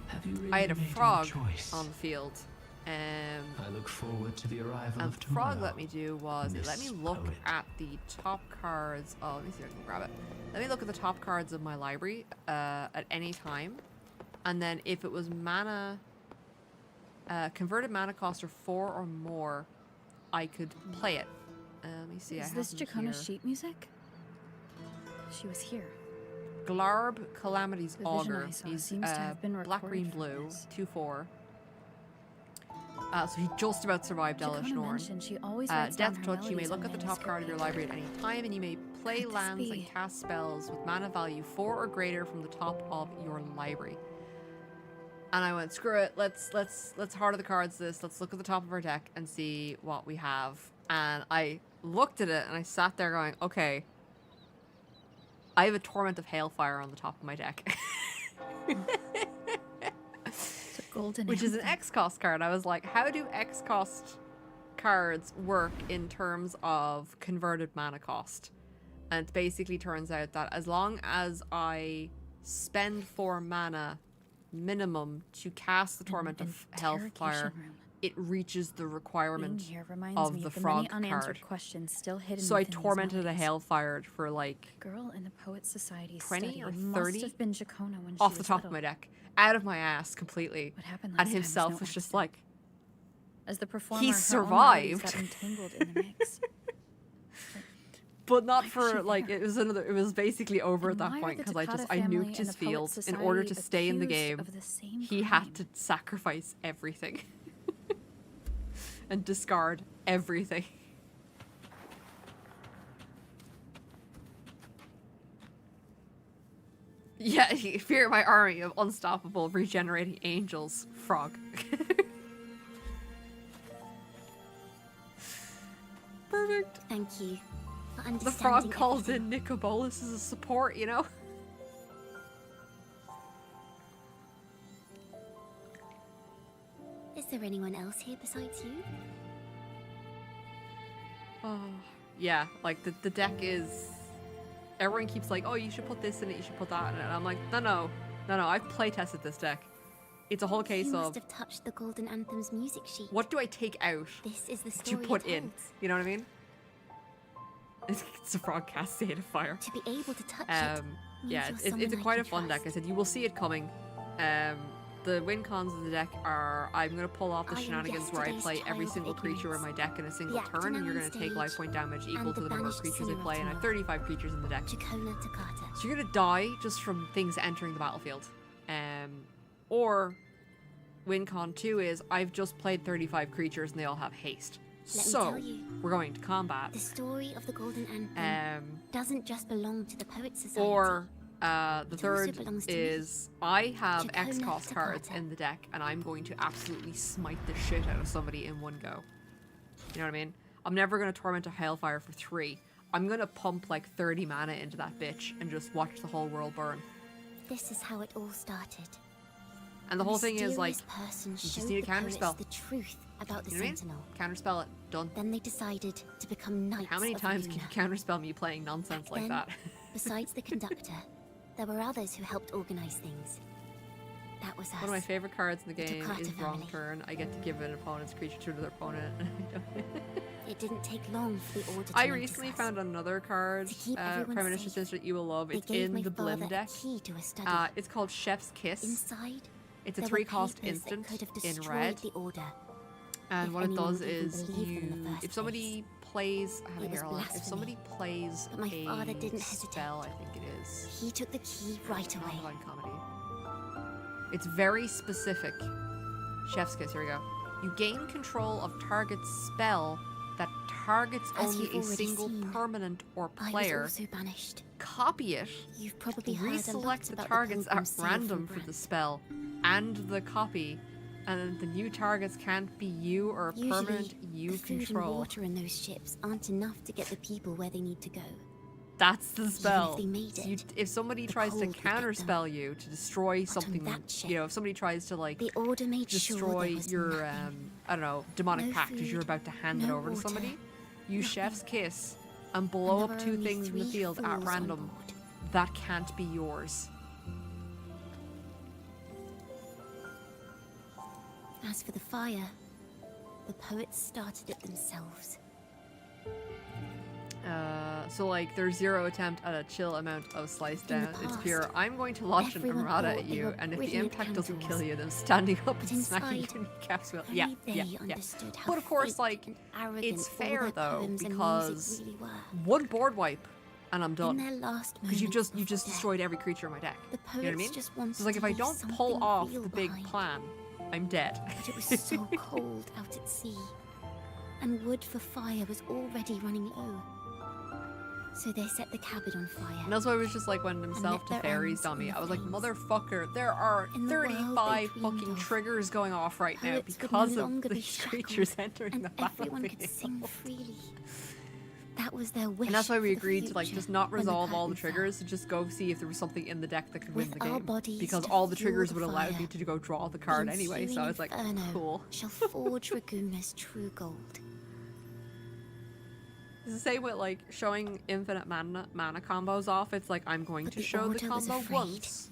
Have you really I had a made your frog choice? on the field. I look forward to the arrival And of the frog tomorrow. let me do was it let me Miss look Poet. at the top cards. Oh, let me see if I can grab it. Let me look at the top cards of my library at any time, and then if it was mana, converted mana cost of 4 or more, I could play it. Let me see. I Is have this them Jacona's here. sheet music? She was here. Glarb Calamity's The vision Augur. I saw He's seems to have been black, green, recorded from blue, this. 2/4. So he just about survived Elish Jacona Norn. mentioned she always writes down Death her Touch, you may melodies look on at the top manuscript card of your paper. library at any time, and you may play Could this lands be? and cast spells with mana value 4 or greater from the top of your library. And I went, screw it, let's harder the cards this, let's look at the top of our deck and see what we have. And I looked at it and I sat there going, okay, I have a Torment of Hailfire on the top of my deck. It's a golden Which is an anthem. X-Cost card. I was like, how do X-Cost cards work in terms of converted mana cost? And it basically turns out that as long as I spend 4 mana minimum to cast the Torment of Hellfire, room. it reaches the requirement Being here reminds of me the of the frog many unanswered card. questions still hidden So I within these tormented a melodies. Hellfire for like Girl in the Poets Society 20 study or must 30 have been Jacona when she off the was top little. of my deck, out of my ass completely. What happened And last time was himself no was just accident. like, As the performer, he her own melodies got survived. entangled in the mix. But not Why was for she like there? it was basically over at And that why are point the because I Takata I family nuked and his the Poets field in order to Society stay in the accused game. of the same He crime? had to sacrifice everything and discard everything. Yeah, fear my army of unstoppable regenerating angels, frog. Perfect. Thank you for understanding The frog calls everything. in Nicobolus as a support, you know? Is there anyone else here besides you? Oh, yeah, like the deck is... Everyone keeps like, oh, you should put this in it, you should put that in it. And I'm like, no, I've playtested this deck. It's a whole case You of, must have touched the Golden Anthem's music sheet. what do I take out This is the to story put it in? holds. You know what I mean? It's a frog cast State of Fire. To be able to touch it Yeah, means you're it's a someone I quite a can fun deck. I trust. said you will see it coming. The win cons of the deck are I'm gonna pull off the I am shenanigans where I yesterday's play every child single of creature in ignorance. my deck in a single The actor turn, and you're now gonna on take life stage, point damage equal and to the the number of banished creatures they sinner play, of and I have tomorrow. 35 creatures in the deck. Jacona Takata. So you're gonna die just from things entering the battlefield. Or win con 2 is I've just played 35 creatures and they all have haste. Let me So tell you, we're going to combat. the story of the Golden Anthem doesn't just belong to the Poets Society. Or the It also third belongs to me. is I have Jacona X-Cost cards Takata. in the deck and I'm going to absolutely smite the shit out of somebody in one go. You know what I mean? I'm never going to torment a Hailfire for 3. I'm going to pump like 30 mana into that bitch and just watch the whole world burn. This is how it all started. And the whole thing is like, mysterious person you just showed need a the poets counterspell. the truth about the You know what I mean? Sentinel. Counterspell it. Done. Then they decided to become knights How many of times can Luna. you counterspell me playing nonsense Back like then, that? Besides the conductor, there were others who helped organize things. That was us. One of my favorite cards in the The game Takata is Wrong family. Turn. I get to give an opponent's creature to another opponent. It didn't take long for the order to I notice recently us. found another card, To keep everyone Premonition safe, Sister that you will love. they It's gave in my the Blim father deck. a key to a study. It's called Chef's Kiss. Inside, It's a there were 3-cost papers that instant could have in destroyed red. the order. And if what it anyone does would even is believe them in the you, first if somebody plays, I have It it was here, hold on. If blasphemy. somebody plays But my a father didn't hesitate. spell, I think it is. He took the key right away. Non-divine comedy. It's very specific. Chef's Kiss, here we go. You gain control of target's spell that targets As only you've a already single seen, permanent or I was player, also banished. copy it, You've probably heard a lot reselect the about targets the pilgrim at sail random from for the Brent. spell, and the copy, and then the new targets can't be you or a Usually, permanent you the food control. and water in those ships aren't enough to get the people where they need to go. That's the spell. Even if they made So it, if somebody the tries to cold would get them. counterspell you to destroy But on something, that ship, you know, if somebody tries to like the order made sure destroy there was your nothing. I don't know, demonic No pact as you're food, about to hand it no over to water, somebody, use nothing. Chef's Kiss and blow And up there 2 were only things in the 3 field at fools on random. board. That can't be yours. As for the fire, the poets started it themselves. So like there's 0 attempt at a chill amount of slice In the down. It's past, pure, I'm going to launch an everyone errata thought at they you, were and if the brilliant impact doesn't cantors. kill you, then standing up But and smacking inside, your kneecaps will. only Yeah, they yeah, yeah. understood how But of course, fake like, and arrogant it's all fair their though, poems and because music really were. one board wipe and I'm In done. their last Because you moments just before death, destroyed every creature in my deck. the You know what I poets mean? just wanted So like to if I leave don't something pull off real the big behind. plan, I'm dead. But it was so cold out at sea, and wood for fire was already running low. So they set the cabin on fire. And that's why I was just like when himself lit to their fairies ends on me. in the I was like, flames. motherfucker, there are In the world they 35 dreamed fucking of, triggers going off right now poets would because no of longer be these creatures shackled, entering and the everyone could battlefield. sing freely. That was their wish. And that's why we for the agreed to like future just not when the resolve all the curtain fell. triggers, to just go see if there was something in the deck that could win With the our game. bodies Because to all the fuel triggers the would allow me fire, to go draw the the card anyway, so I was like, ensuing inferno cool. shall forge Raguna's true gold. It's the same with like showing infinite mana combos off. It's like, I'm going But to the show the Order was combo afraid. once.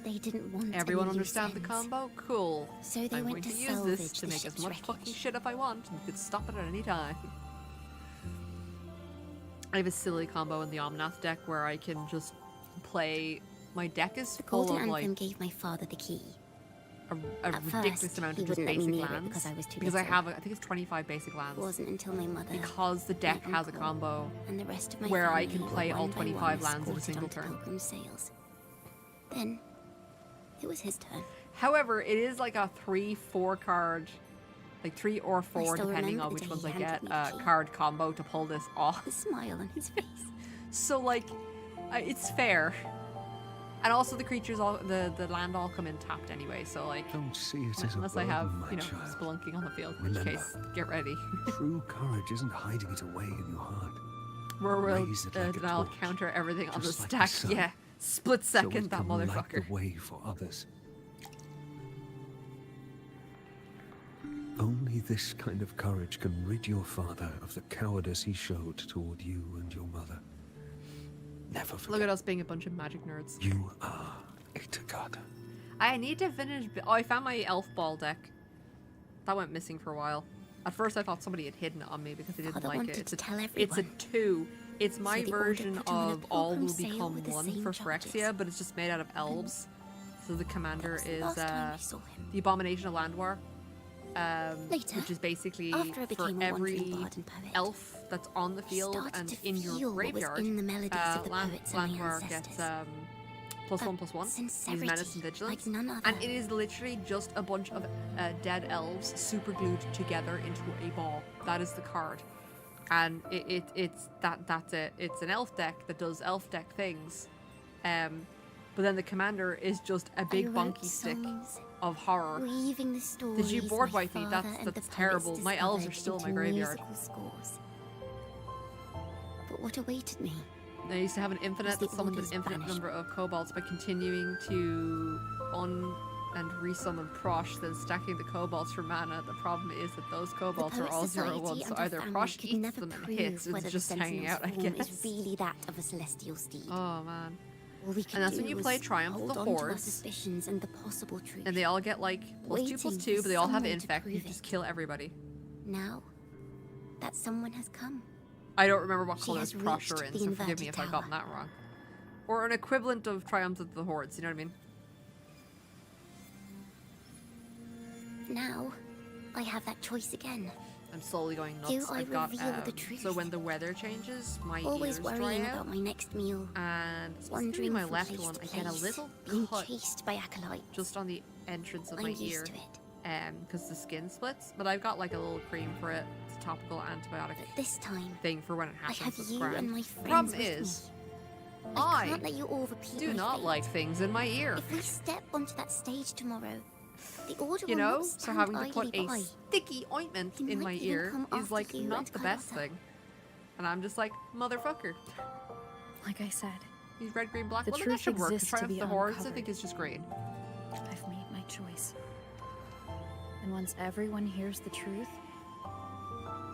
They didn't want Everyone any loose understand the ends. combo? Cool. So they I'm went going to to use this salvage to the make as ship's much wreckage. fucking shit if I want, and you can stop it at any time. I have a silly combo in the Omnath deck where I can just play. My deck is The full Golden of like Anthem gave my father the key. a At ridiculous first, amount he of just wouldn't let me basic near it lands. because I was too because I little. have, I think it's 25 basic lands. It wasn't until my mother Because the deck has a uncle, combo and the rest of my where I family can were play all one by 25 one lands in a escorted single onto turn. Pilgrim's sails. Then it was his turn. However, it is like a 3-4 card, like 3 or 4 still depending remember on the which day ones he I get, handed me the key. card combo to pull this off. The smile on his face. So like, it's fair. And also the creatures all, the land all come in tapped anyway, so like, Don't see it as a unless I have, burden, my you know, child. spelunking on the field, in which Remember, case, get ready. True courage isn't hiding it away in your heart. Where we'll Raise it like a then I'll torch, counter everything on the just like the stack. sun, Yeah, split so it second, that can light motherfucker. the way for others. Only this kind of courage can rid your father of the cowardice he showed toward you and your mother. Never forget. Look at us being a bunch of magic nerds. You are a Takata. I need to finish. Oh, I found my elf ball deck. That went missing for a while. At first, I thought somebody had hidden it on me because they didn't Father like wanted it. to tell It's a everyone. 2. It's So my the Order version put him on a of all will pilgrim's sail become with the 1 same for charges. Phyrexia, but it's just made out of elves. So the commander That was the is last time we saw him. the Abomination of Landwar, Later, which is basically after I for became a every wandering bard and poet, elf that's on the field started and to in your feel what was graveyard. in the melodies of the poets and my Landwar gets ancestors. +1/+1. He's Sincerity, menace and vigilance, like none other. and it is literally just a bunch of dead elves super glued together into a ball. That is the card, and that's it. It's an elf deck that does elf deck things, but then the commander is just a big I wrote bunky stick songs, of horror. weaving the stories Did you board my wipe me? father That's and the terrible. poets My elves are discovered still in my into graveyard. musical scores. But what awaited me? I used to have an infinite, the summoned an Order's infinite banishment. number of kobolds by continuing to and resummon Prosh, then stacking the kobolds for mana. The problem is that those kobolds are Poet all Society 0/1, so and her either family Prosh could eats never them and prove hits, whether it's the just hanging Sentinel's out, I form guess. is really that of a celestial steed. Oh man. All we could And that's when do you was play Triumph of hold the on to our Hordes, suspicions and the possible truth. and they all get like +2/+2, but they all have someone to infect. You prove just it. kill everybody. Now, that someone has come. I don't remember what She colors has Prosh are reached in, the so forgive me inverted if I got tower. that wrong. Or an equivalent of Triumph of the Hordes, you know what I mean? Now, I have that choice again. I'm slowly going Do nuts. I I've got reveal the so truth? when the weather changes, my Always ears dry worrying out, about my next meal. and specifically Wandering my from left place one, to I get a place, little being cut chased by acolytes. just on the entrance of I'm my used ear, to it. because the skin splits. But I've got like a little cream for it topical antibiotic But this time, thing for when it I happens. have It's you grand. and my The friends problem with is, me. I can't let you all repeat do my not fate. like things in my ear. If we step onto that stage tomorrow, the order You will know, not so stand having to put idly a by. sticky ointment He in might my even ear come is after like you not and the best Carlotta. thing. And I'm just like, motherfucker. Like I said, These red, green, black. the Well, that truth should work. exists to Triumph be the Hordes, I uncovered. think it's just green. I've made my choice. And once everyone hears the truth,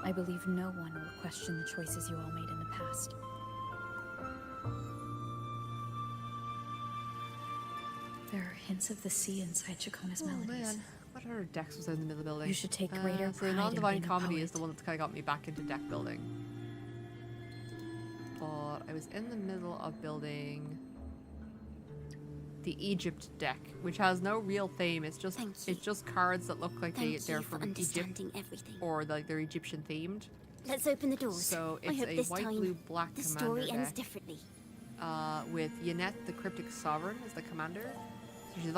I believe no one will question the choices you all made in the past. There are hints of the sea inside Chacona's melodies. Man, what other decks was in the middle of the building? You should take greater so pride in non-divine being a comedy poet. is the one that's kind of got me back into deck building. But I was in the middle of building the Egypt deck, which has no real theme. It's just cards that look like they're from Egypt, everything. or like they're Egyptian themed. Let's open the doors. So I it's hope a this white, time blue, black the commander story ends deck. differently. With Yannette, the Cryptic Sovereign, as the commander. So she's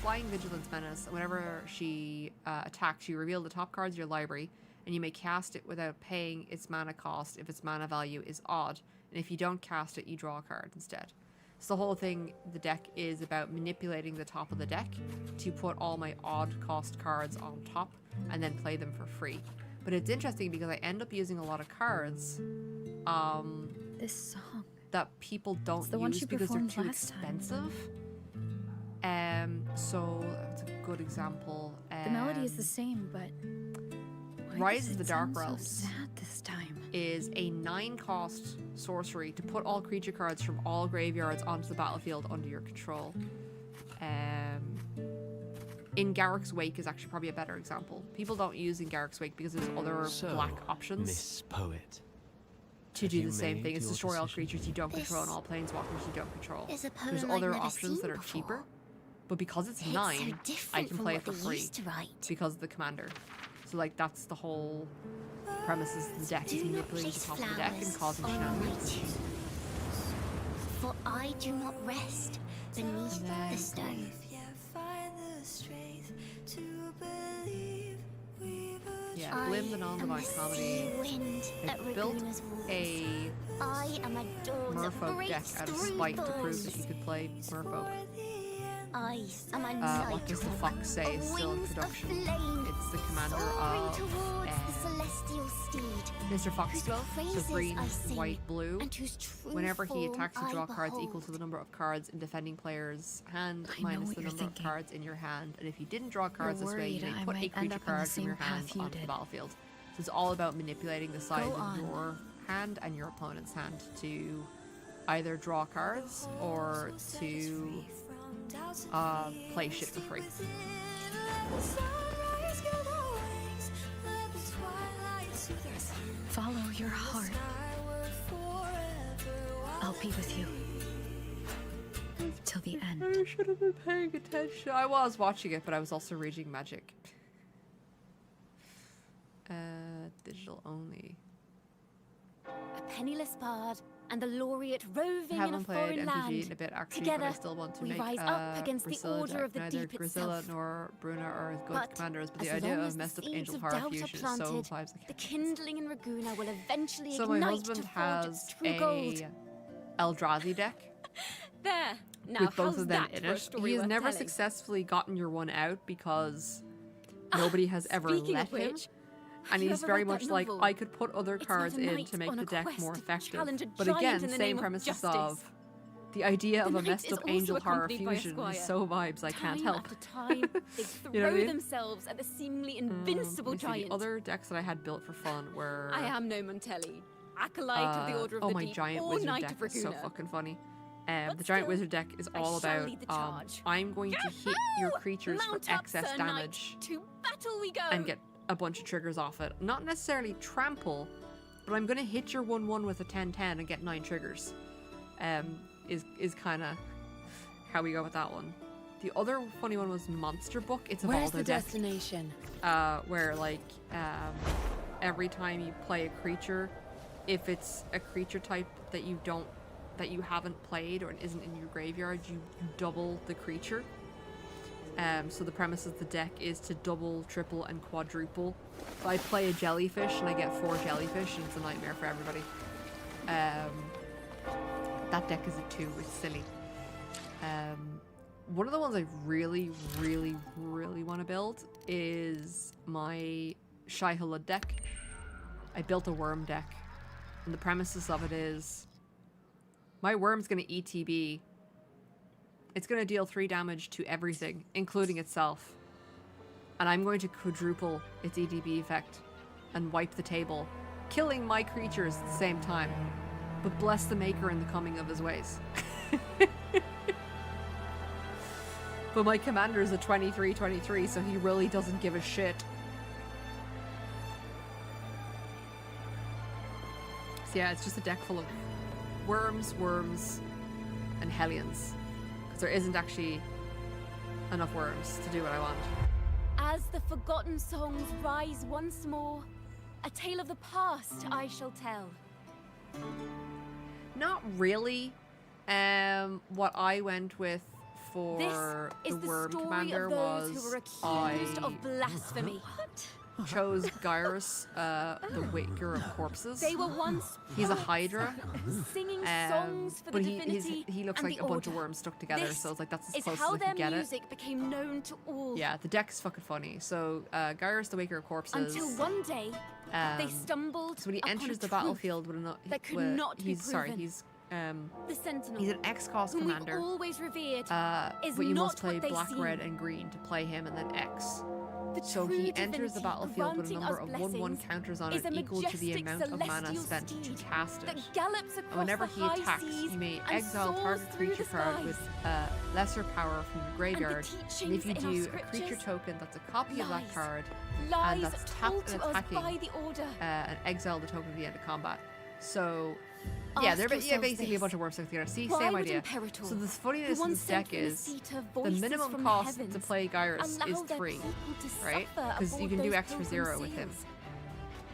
flying Vigilance Menace, and whenever she attacks, you reveal the top cards of your library, and you may cast it without paying its mana cost if its mana value is odd. And if you don't cast it, you draw a card instead. So the whole thing, the deck is about manipulating the top of the deck to put all my odd cost cards on top and then play them for free. But it's interesting because I end up using a lot of cards This song that people don't the one use she because they're performed too last time. expensive. So that's a good example. The melody is the same, but why Rise does of the it Dark sound so Realms sad this time? is a 9-cost sorcery to put all creature cards from all graveyards onto the battlefield under your control. In Garrick's Wake is actually probably a better example. People don't use in Garrick's Wake because there's other black options Miss Poet. to have do you the same made thing. It's your destroy all decision? creatures you don't control and This all planeswalkers you don't control. is a poem There's I've other never options seen that are before. cheaper, but because it's It's so 9, I different can from play what it for they free used to write. because of the commander. So like that's the whole premise is the deck is Do not manipulating the place top of the deck and flowers causing on my shenanigans. tomb, for I do not rest beneath the stone. Yeah, Blim the non-divine comedy. Wind at It built Raguna's walls. a I am a dawn that merfolk deck breaks out of through spite to prove thorns. that you could play merfolk. I am a night What does the hawk, fox say is still in wings of production? flame, It's the commander soaring of towards the celestial steed, Mr. Foxglove, so praises green, I sing, white, blue. and whose true Whenever he form attacks, you I draw cards equal behold. to the number of cards in defending player's hand I know minus what the you're number thinking. of cards in your hand. And if you didn't draw cards this way, worried you may I put a might end creature up on the card from your same hand path you onto the did. battlefield. So it's all about manipulating the size Go of on. your hand and your opponent's hand to either draw cards or to play shit for free. Follow your heart. I'll be with you. Till the end. I should have been paying attention. I was watching it, but I was also reading Magic. Digital only. A penniless bard and the laureate roving I in a haven't played foreign MTG land. in a bit actually, Together, but I still want to we make rise up against the Priscilla order deck. of the Neither deep Priscilla itself. nor Bruna are as good But commanders, but the as idea long of as the messed up seeds Angel of Horror doubt are Fusion is so planted, vibes the kindling in Raguna will eventually So my ignite husband to forge its has true gold. a Eldrazi deck There. Now, with both how's of them that in for a it. story He's worth never telling? successfully gotten your one out because nobody has ever speaking let of which, him. have And you he's ever very read that much like, novel? I could put other It's cards about a in knight to make on the a deck quest more to effective. challenge a But giant again, in the same name of premises justice. of the idea of The a knight messed is up also Angel Horror accompanied by a Fusion is squire. so vibes I can't Time help. after time, they throw You know what I mean? themselves at the seemingly invincible Let me see, giant. the other decks that I had built for fun were I am no Montelli, acolyte of the Order of oh the my Deep, giant or wizard Knight deck of is so Raguna. fucking funny. But The giant still, wizard deck is I all shall about lead the charge. I'm going to hit your creatures for Mount up, excess Sir Knight. damage To battle we go. and get a bunch of triggers off it. Not necessarily trample, but I'm gonna hit your 1/1 with a 10/10 and get 9 triggers. Is kind of how we go with that one. The other funny one was Monster Book. It's a Where's Balder the deck. destination? Where like every time you play a creature, if it's a creature type that you haven't played or isn't in your graveyard, you double the creature. So the premise of the deck is to double, triple, and quadruple. So I play a jellyfish and I get 4 jellyfish, and it's a nightmare for everybody. That deck is a 2, which is silly. One of the ones I really, really, really want to build is my Shai Hulud deck. I built a worm deck, and the premises of it is my worm's going to ETB. It's going to deal 3 damage to everything, including itself. And I'm going to quadruple its ETB effect and wipe the table, killing my creatures at the same time. But bless the maker in the coming of his ways. But my commander is a 23/23, so he really doesn't give a shit. So yeah, it's just a deck full of worms, and hellions. Because there isn't actually enough worms to do what I want. As the forgotten songs rise once more, a tale of the past I shall tell. Not really. What I went with for This the is the worm story commander of those was who were accused of blasphemy. chose Gyrus, the Waker of Corpses. They were once He's a Hydra, singing songs for the but divinity he looks and like the a bunch of order. worms stuck together, This so it's like that's as is close how as I their could get it. music became known to all. Yeah, the deck's fucking funny. So Gyrus, the Waker of Corpses. Until one day, they stumbled. So when he upon enters a the truth battlefield with that could not be he's sorry, proven. he's the Sentinel. he's an X-Cost whom commander. We've always revered, is but you not must play what they black, seem. red, and green to play him, and then X. The So true he enters the divinity battlefield with a granting number us of 1/1 blessings counters on is it a equal to the majestic amount of mana celestial spent to steed cast it. that gallops across And whenever the he high attacks, seas you may and exile soars target through creature the card skies. with lesser power from your graveyard. And if you teachings in do our a creature scriptures, token that's a copy of that lies. card, Lies and that's tapped told and to us attacking, by the order. and exile the token at the end of combat. So, yeah, Ask they're yourselves basically a this. bunch of worms stuck together. See, Why same would idea. Imperator, So the who funniness of once this deck sent is Renacita the voices minimum from cost to heavens, play Gyrus allow is their 3, people to right? suffer Because you aboard can do those X for 0 pilgrim with him. sails.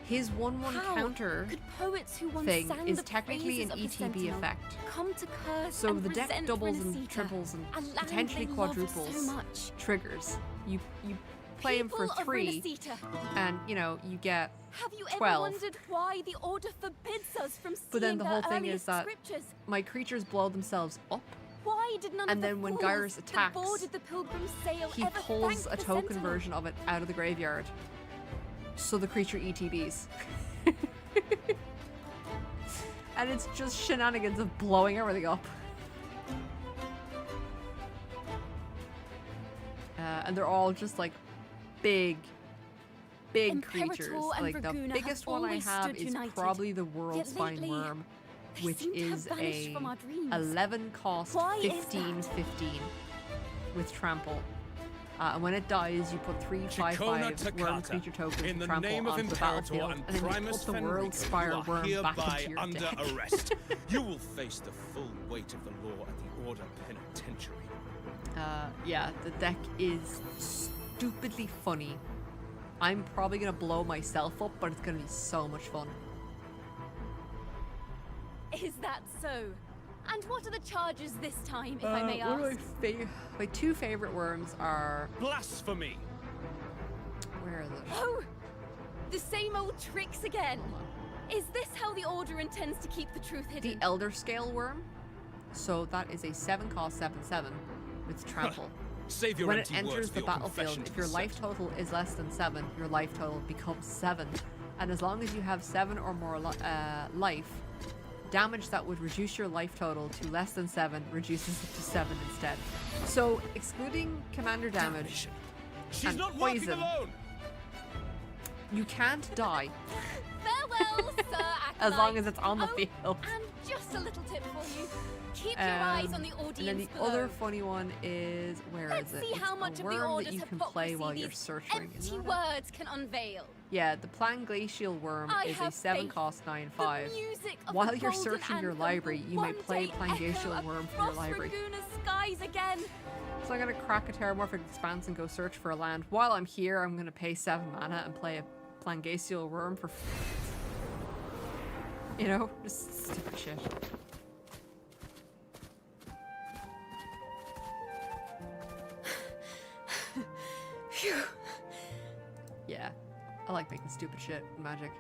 His 1/1 How counter could poets who once thing sang is the technically an praises of the ETB Sentinel effect. come to curse So and the deck resent doubles and Renacita, triples and a land potentially they loved quadruples so much. triggers. You play him for People of 3, Renacita, and you know you get have you 12. ever wondered why the order forbids us from seeing But then the their whole thing is earliest that scriptures? my creatures blow themselves up, Why did none and of the then when fools Gyrus that attacks, boarded the pilgrim's sail he ever pulls thanked a the token Sentinel? version of it out of the graveyard, so the creature ETBs. And it's just shenanigans of blowing everything up. And they're all just like big creatures. Imperator and Like the Dragoona biggest have one I always have stood is united. probably the World's Yet Spine lately, Worm, they which seem to have is vanished a from our dreams. 11 cost Why is 15/15 with trample. And when it dies, you put 3/5/5 worm Toccata, creature tokens in with the trample name of onto the Imperator battlefield, and and then you Primus put the World Fenric, Spire you are worm back hereby into your under deck. arrest. You will face the full weight of the law at the Order Penitentiary. Yeah, the deck is stupidly funny. I'm probably gonna blow myself up, but it's gonna be so much fun. Is that so? And what are the charges this time, if I may One ask? of my 2 favorite worms are blasphemy. Where are they? Oh, the same old tricks again. Is this how the Order intends to keep the truth hidden? The Elder Scale Worm. So that is a 7 cost 7/7 with trample. Save your When it empty words enters for the your battlefield, confession if to your the life Sentinel. total is less than 7, your life total becomes 7. And as long as you have 7 or more life, damage that would reduce your life total to less than 7 reduces it to 7 instead. So, excluding commander damage She's and not working poison, alone. you can't die Farewell, Sir Acolyte. as long as it's on the Oh, field. and just a little tip for you. Keep your eyes on the audience And then the below. other funny one is, where Let's is it? see It's how a much of the worm that Order's you can play hypocrisy while you're these searching. empty words can unveil. Yeah, the Plan Glacial Worm I is a have 7 faith. cost 9/5. The music of While the you're golden searching your anthem library, will you may one play day Plan echo Glacial Worm for your across library. Raguna's skies again. So I'm gonna crack a Terramorphic Expanse and go search for a land. While I'm here, I'm gonna pay 7 mana and play a Plangasial Worm for you know, just stupid shit. like making stupid shit in Magic.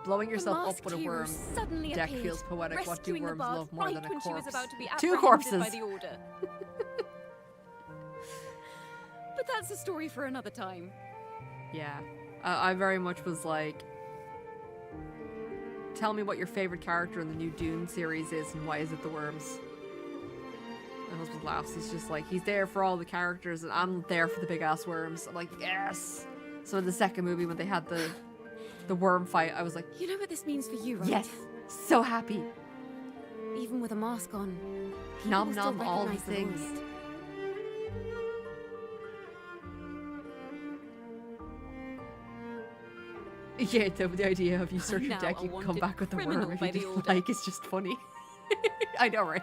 Blowing The yourself up masked with a hero worm suddenly deck appeared, feels poetic. What do rescuing the worms bard love more right than a when she was corpse? about to be 2 apprehended corpses! by the Order. But that's a story for another time. Yeah. I very much was like, tell me what your favorite character in the new Dune series is and why is it the worms? My husband laughs. He's just like, he's there for all the characters and I'm there for the big ass worms. I'm like, yes! So in the second movie when they had the worm fight, I was like, You know what this means for you, right? yes! So happy! Even with a mask on, people Nom will still nom all the recognize the things. laureate. Yeah, the idea of you search your Now deck, a you come wanted back with a criminal worm if by you the didn't Order. like, it's just funny. I know, right?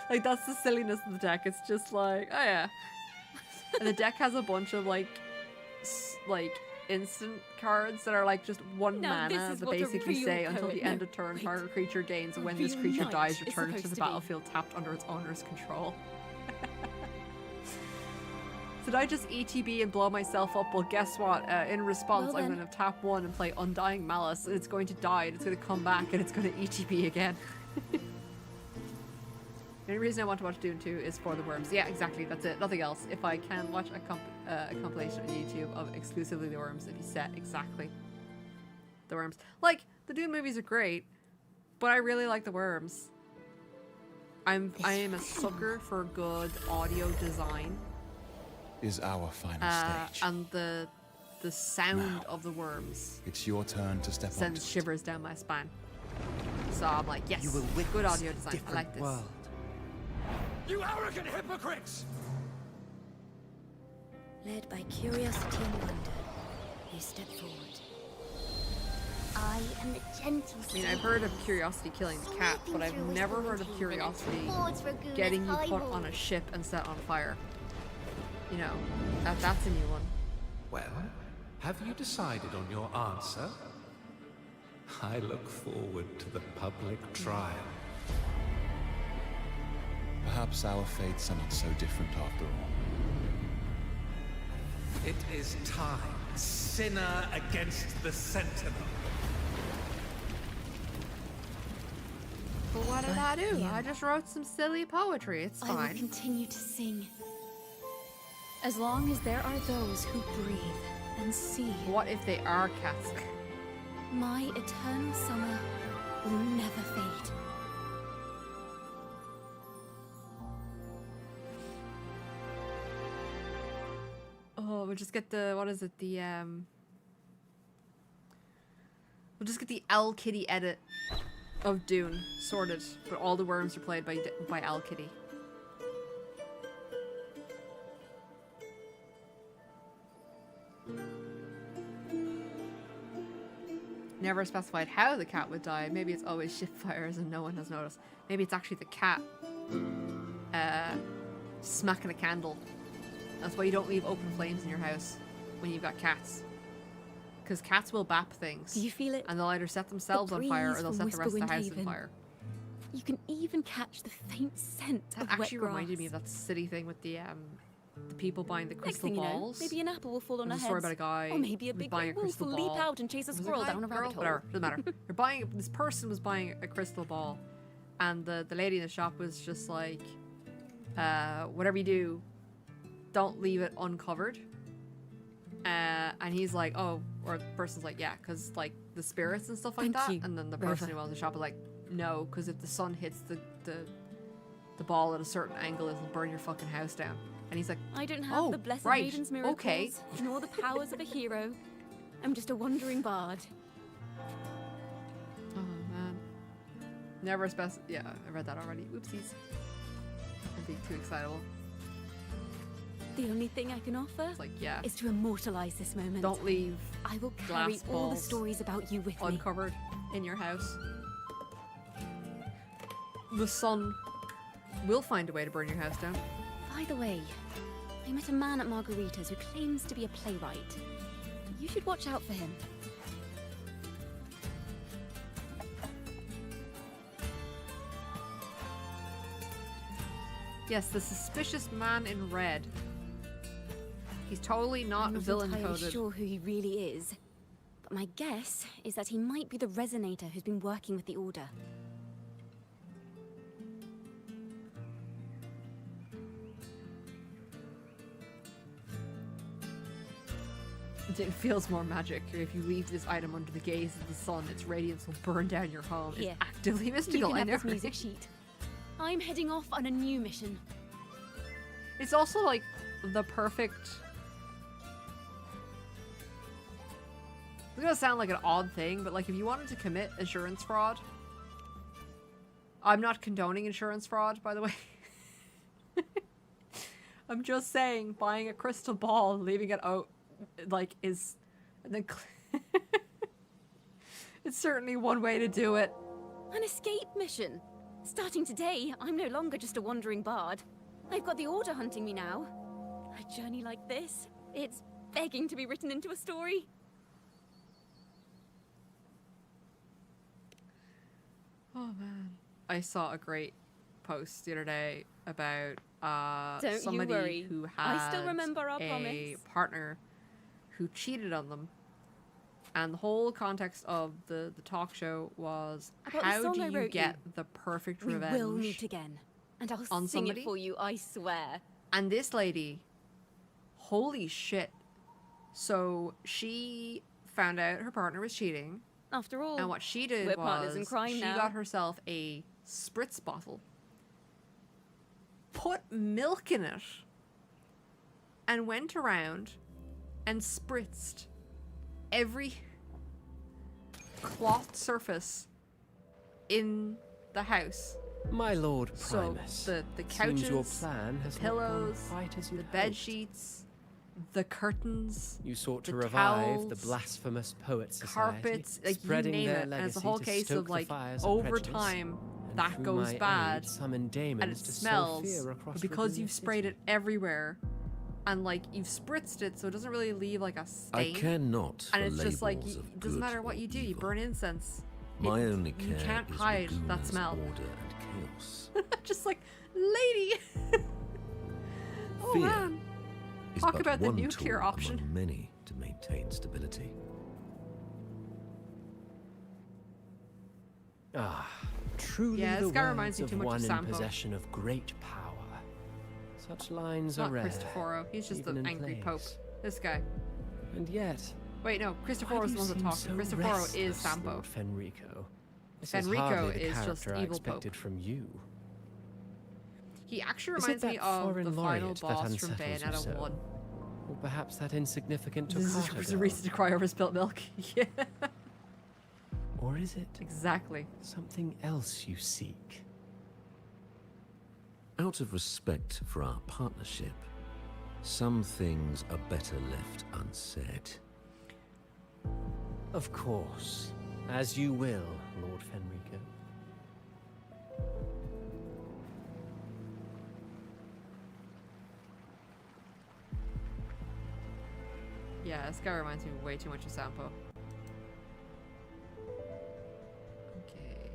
Like, that's the silliness of the deck. It's just like, oh yeah. And the deck has a bunch of like instant cards that are like just 1 Now, this mana is that what a basically real say until the poet- end no, of turn, wait. target creature gains, and when A this real creature knight dies, is returns to supposed the to be. battlefield tapped under its owner's control. Did I just ETB and blow myself up? Well, guess what? In response, Well I'm then. going to tap 1 and play Undying Malice, and it's going to die, and it's going to come back, and it's going to ETB again. The only reason I want to watch Dune 2 is for the worms. Yeah, exactly. That's it. Nothing else. If I can watch a compilation on YouTube of exclusively the worms, it'd be set exactly the worms. Like, the Dune movies are great, but I really like the worms. I am a sucker for good audio design. Is our final stage. And the sound of the worms It's your turn to step sends onto it. shivers down my spine. So I'm like, yes, You will witness good audio a design. I different like this. world. You arrogant hypocrites! Led by curiosity and wonder, they step forward. I am the gentle I mean, I've heard of curiosity killing the cat, but I've never heard of curiosity getting you put on a ship and set on fire. You know, that's a new one. Well, have you decided on your answer? I look forward to the public trial. Perhaps our fates are not so different after all. It is time, sinner against the sentinel. But what did I do? I just wrote some silly poetry. It's I will fine. continue to sing. As long as there are those who breathe and see. What if they are cats? My eternal summer will never fade. Oh, we'll just get the, what is it, we'll just get the Al Kitty edit of Dune sorted, but all the worms are played by Al Kitty. Never specified how the cat would die. Maybe it's always ship fires and no one has noticed. Maybe it's actually the cat smacking a candle. That's why you don't leave open flames in your house when you've got cats. Because cats will bap things. Do you feel it? And they'll either set themselves on fire or breeze they'll from set the rest of the Whisperwind house on Haven. fire. You can even catch the faint scent That of wet actually grass. reminded me of that silly thing with the people buying the Next crystal thing you know, balls. maybe an apple will fall on There's our a story heads. about a guy Or maybe a who was big buying a wolf crystal will ball. leap out and chase a Was it squirrel guy, down a girl? rabbit hole. Whatever, doesn't matter. This person was buying a crystal ball, and the lady in the shop was just like, whatever you do, don't leave it uncovered. And he's like, oh, or the person's like, yeah, because like the spirits and stuff like Thank that. you, And then the person who owns the shop is like, no, because if the sun hits the ball at a certain angle, it'll burn your fucking house down. And he's like, I don't have oh, the blessed right, maiden's miracles, okay. nor the powers of a hero. I'm just a wandering bard. Oh man. Never yeah, I read that already. Oopsies. I'm being too excitable. The only thing I can offer It's like, yeah. is to immortalize this moment. Don't leave I will carry glass all the balls stories about you with me. uncovered in your house. The sun will find a way to burn your house down. By the way, I met a man at Margarita's who claims to be a playwright. You should watch out for him. Yes, the suspicious man in red. He He's totally not I'm not villain entirely coded. sure who he really is, but my guess is that he might be the resonator who's been working with the Order. It feels more magic. If you leave this item under the gaze of the sun, its radiance will burn down your home. Here, It's actively you mystical. can I have know. this music sheet. I'm heading off on a new mission. It's also like the perfect. It's gonna sound like an odd thing, but like if you wanted to commit insurance fraud, I'm not condoning insurance fraud, by the way. I'm just saying buying a crystal ball, leaving it out, like is, and then it's certainly one way to do it. An escape mission. Starting today, I'm no longer just a wandering bard. I've got the Order hunting me now. A journey like this, it's begging to be written into a story. Oh man. I saw a great post the other day about Don't you somebody worry. who had I still remember our a promise. partner who cheated on them. And the whole context of the talk show was, About the how song do I you wrote get the perfect We revenge will meet again, and I'll on sing somebody? it for you, I swear. And this lady, holy shit. So she found out her partner was cheating. After all, And what she did we're partners in crime she now. got herself a spritz bottle, put milk in it, and went around and spritzed every cloth surface in the house. My Lord So Primus, the it couches, seems your plan has the not gone pillows, quite as the you'd bed hoped. sheets, the curtains, You sought to the revive the towels, blasphemous poet society, carpets, like you spreading name their it. And it's a legacy whole to case stoke of the like fires of over prejudice, time and that through goes my bad aid summon and daemons it to sow smells, fear across but because you've Raguna's sprayed city. it everywhere and like you've spritzed it so it doesn't really leave like a I stain. care not And for it's just like labels of it doesn't good matter what or you do, you evil. burn incense. My only care you can't is hide that Raguna's smell. order and chaos. Just like, lady. Oh Fear man. is Talk but about the one nuclear tool option. among many to maintain stability. Ah, truly Yeah, the this guy words reminds me of too much of one in Sampo. possession of great power. Such lines are Not rare. Cristoforo. He's just the even in angry pope. plays. This guy. And yet, Wait, no. why Cristoforo do is the you one that seem talks. so Cristoforo is restless, Sampo. Lord Fenrico. This Fenrico is hardly the is just character I evil expected pope. from you. He actually Is it reminds me that of foreign the final laureate that boss from unsettles you Bayonetta so? 1. Or perhaps that insignificant This is Toccata a girl? reason to cry over spilt milk. Yeah. Or is it Exactly. something else you seek? Out of respect for our partnership, some things are better left unsaid. Of course. As you will, Lord Fenrico. Yeah, this guy reminds me way too much of Sampo. Okay.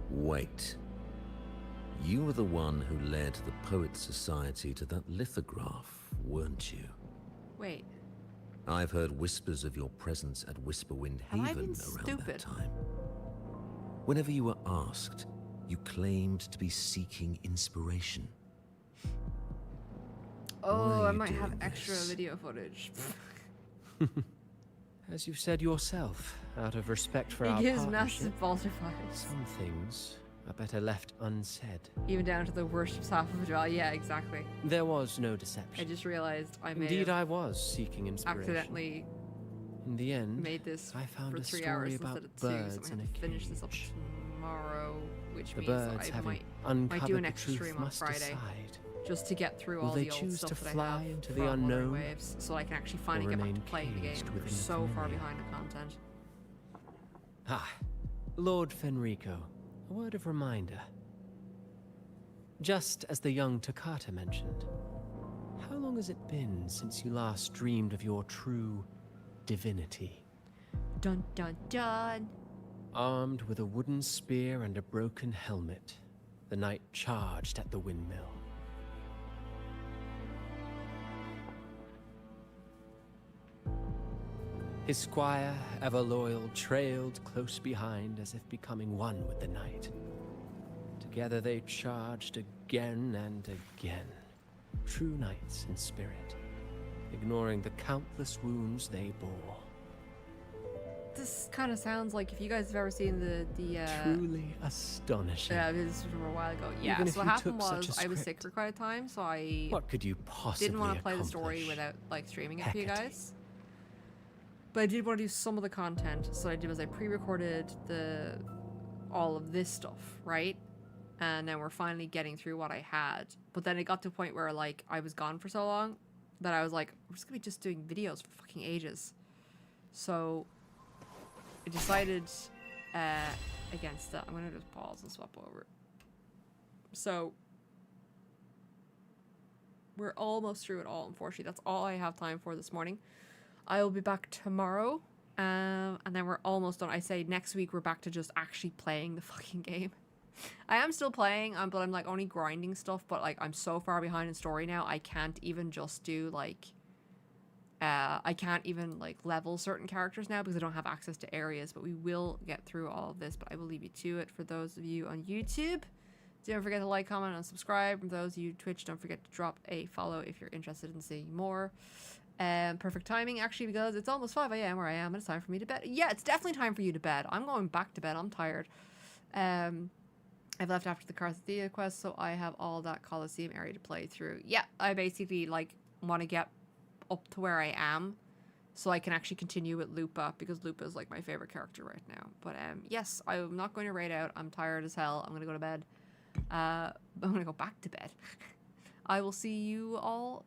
Wait. You were the one who led the Poets Society to that lithograph, weren't you? Wait. I've heard whispers of your presence at Whisperwind Have I Haven been around stupid? that time. Whenever you were asked, you claimed to be seeking inspiration. Why Oh, are I you might have doing extra this? video footage. As you've said yourself, out of respect for He our gives partnership, massive Baldur vibes. some things are better left unsaid. Even down to the worst half of it all. Yeah, exactly. There was no I deception. just realized I may Indeed, have I was seeking inspiration. accidentally In the end, made this I found for a 3 story hours about instead of 2, so I'm birds gonna in have a to finish this up cage. tomorrow, which The means birds, that I having might uncovered do an the extra truth, stream on must Friday. decide. Just to get through Will all they the old choose stuff to that fly I have into from the Wuthering unknown, Waves, so I can actually finally or get back remain to playing the game. caged We're within so far familiar? behind the content. Ah, Lord Fenrico, a word of reminder. Just as the young Toccata mentioned, how long has it been since you last dreamed of your true divinity? Dun dun dun. Armed with a wooden spear and a broken helmet, the knight charged at the windmill. His squire, ever loyal, trailed close behind as if becoming one with the night. Together they charged again and again, true knights in spirit, ignoring the countless wounds they bore. This kind of sounds like if you guys have ever seen the Truly astonishing. Yeah, this was from a while ago. Yeah, Even if so what you happened took such was a I was sick script, for quite a time, so I what could you possibly didn't want to play the story accomplish? without like streaming it for you Hecate. guys. But I did want to do some of the content, so what I did was I pre-recorded all of this stuff, right? And then we're finally getting through what I had. But then it got to a point where like I was gone for so long that I was like, we're just gonna be just doing videos for fucking ages. So I decided against that. I'm gonna just pause and swap over. So we're almost through it all, unfortunately. That's all I have time for this morning. I will be back tomorrow. And then we're almost done. I say next week we're back to just actually playing the fucking game. I am still playing, but I'm like only grinding stuff, but like I'm so far behind in story now, I can't even just do like I can't even like level certain characters now because I don't have access to areas, but we will get through all of this. But I will leave you to it. For those of you on YouTube, don't forget to like, comment, and subscribe. For those of you Twitch, don't forget to drop a follow if you're interested in seeing more. Perfect timing actually, because it's almost 5 a.m. where I am and it's time for me to bed. Yeah, it's definitely time for you to bed. I'm going back to bed. I'm tired. I've left after the Carthia quest, so I have all that Colosseum area to play through. Yeah, I basically like want to get up to where I am so I can actually continue with Lupa, because Lupa is like my favorite character right now. But yes, I'm not going to raid out. I'm tired as hell. I'm gonna go to bed. I'm gonna go back to bed. I will see you all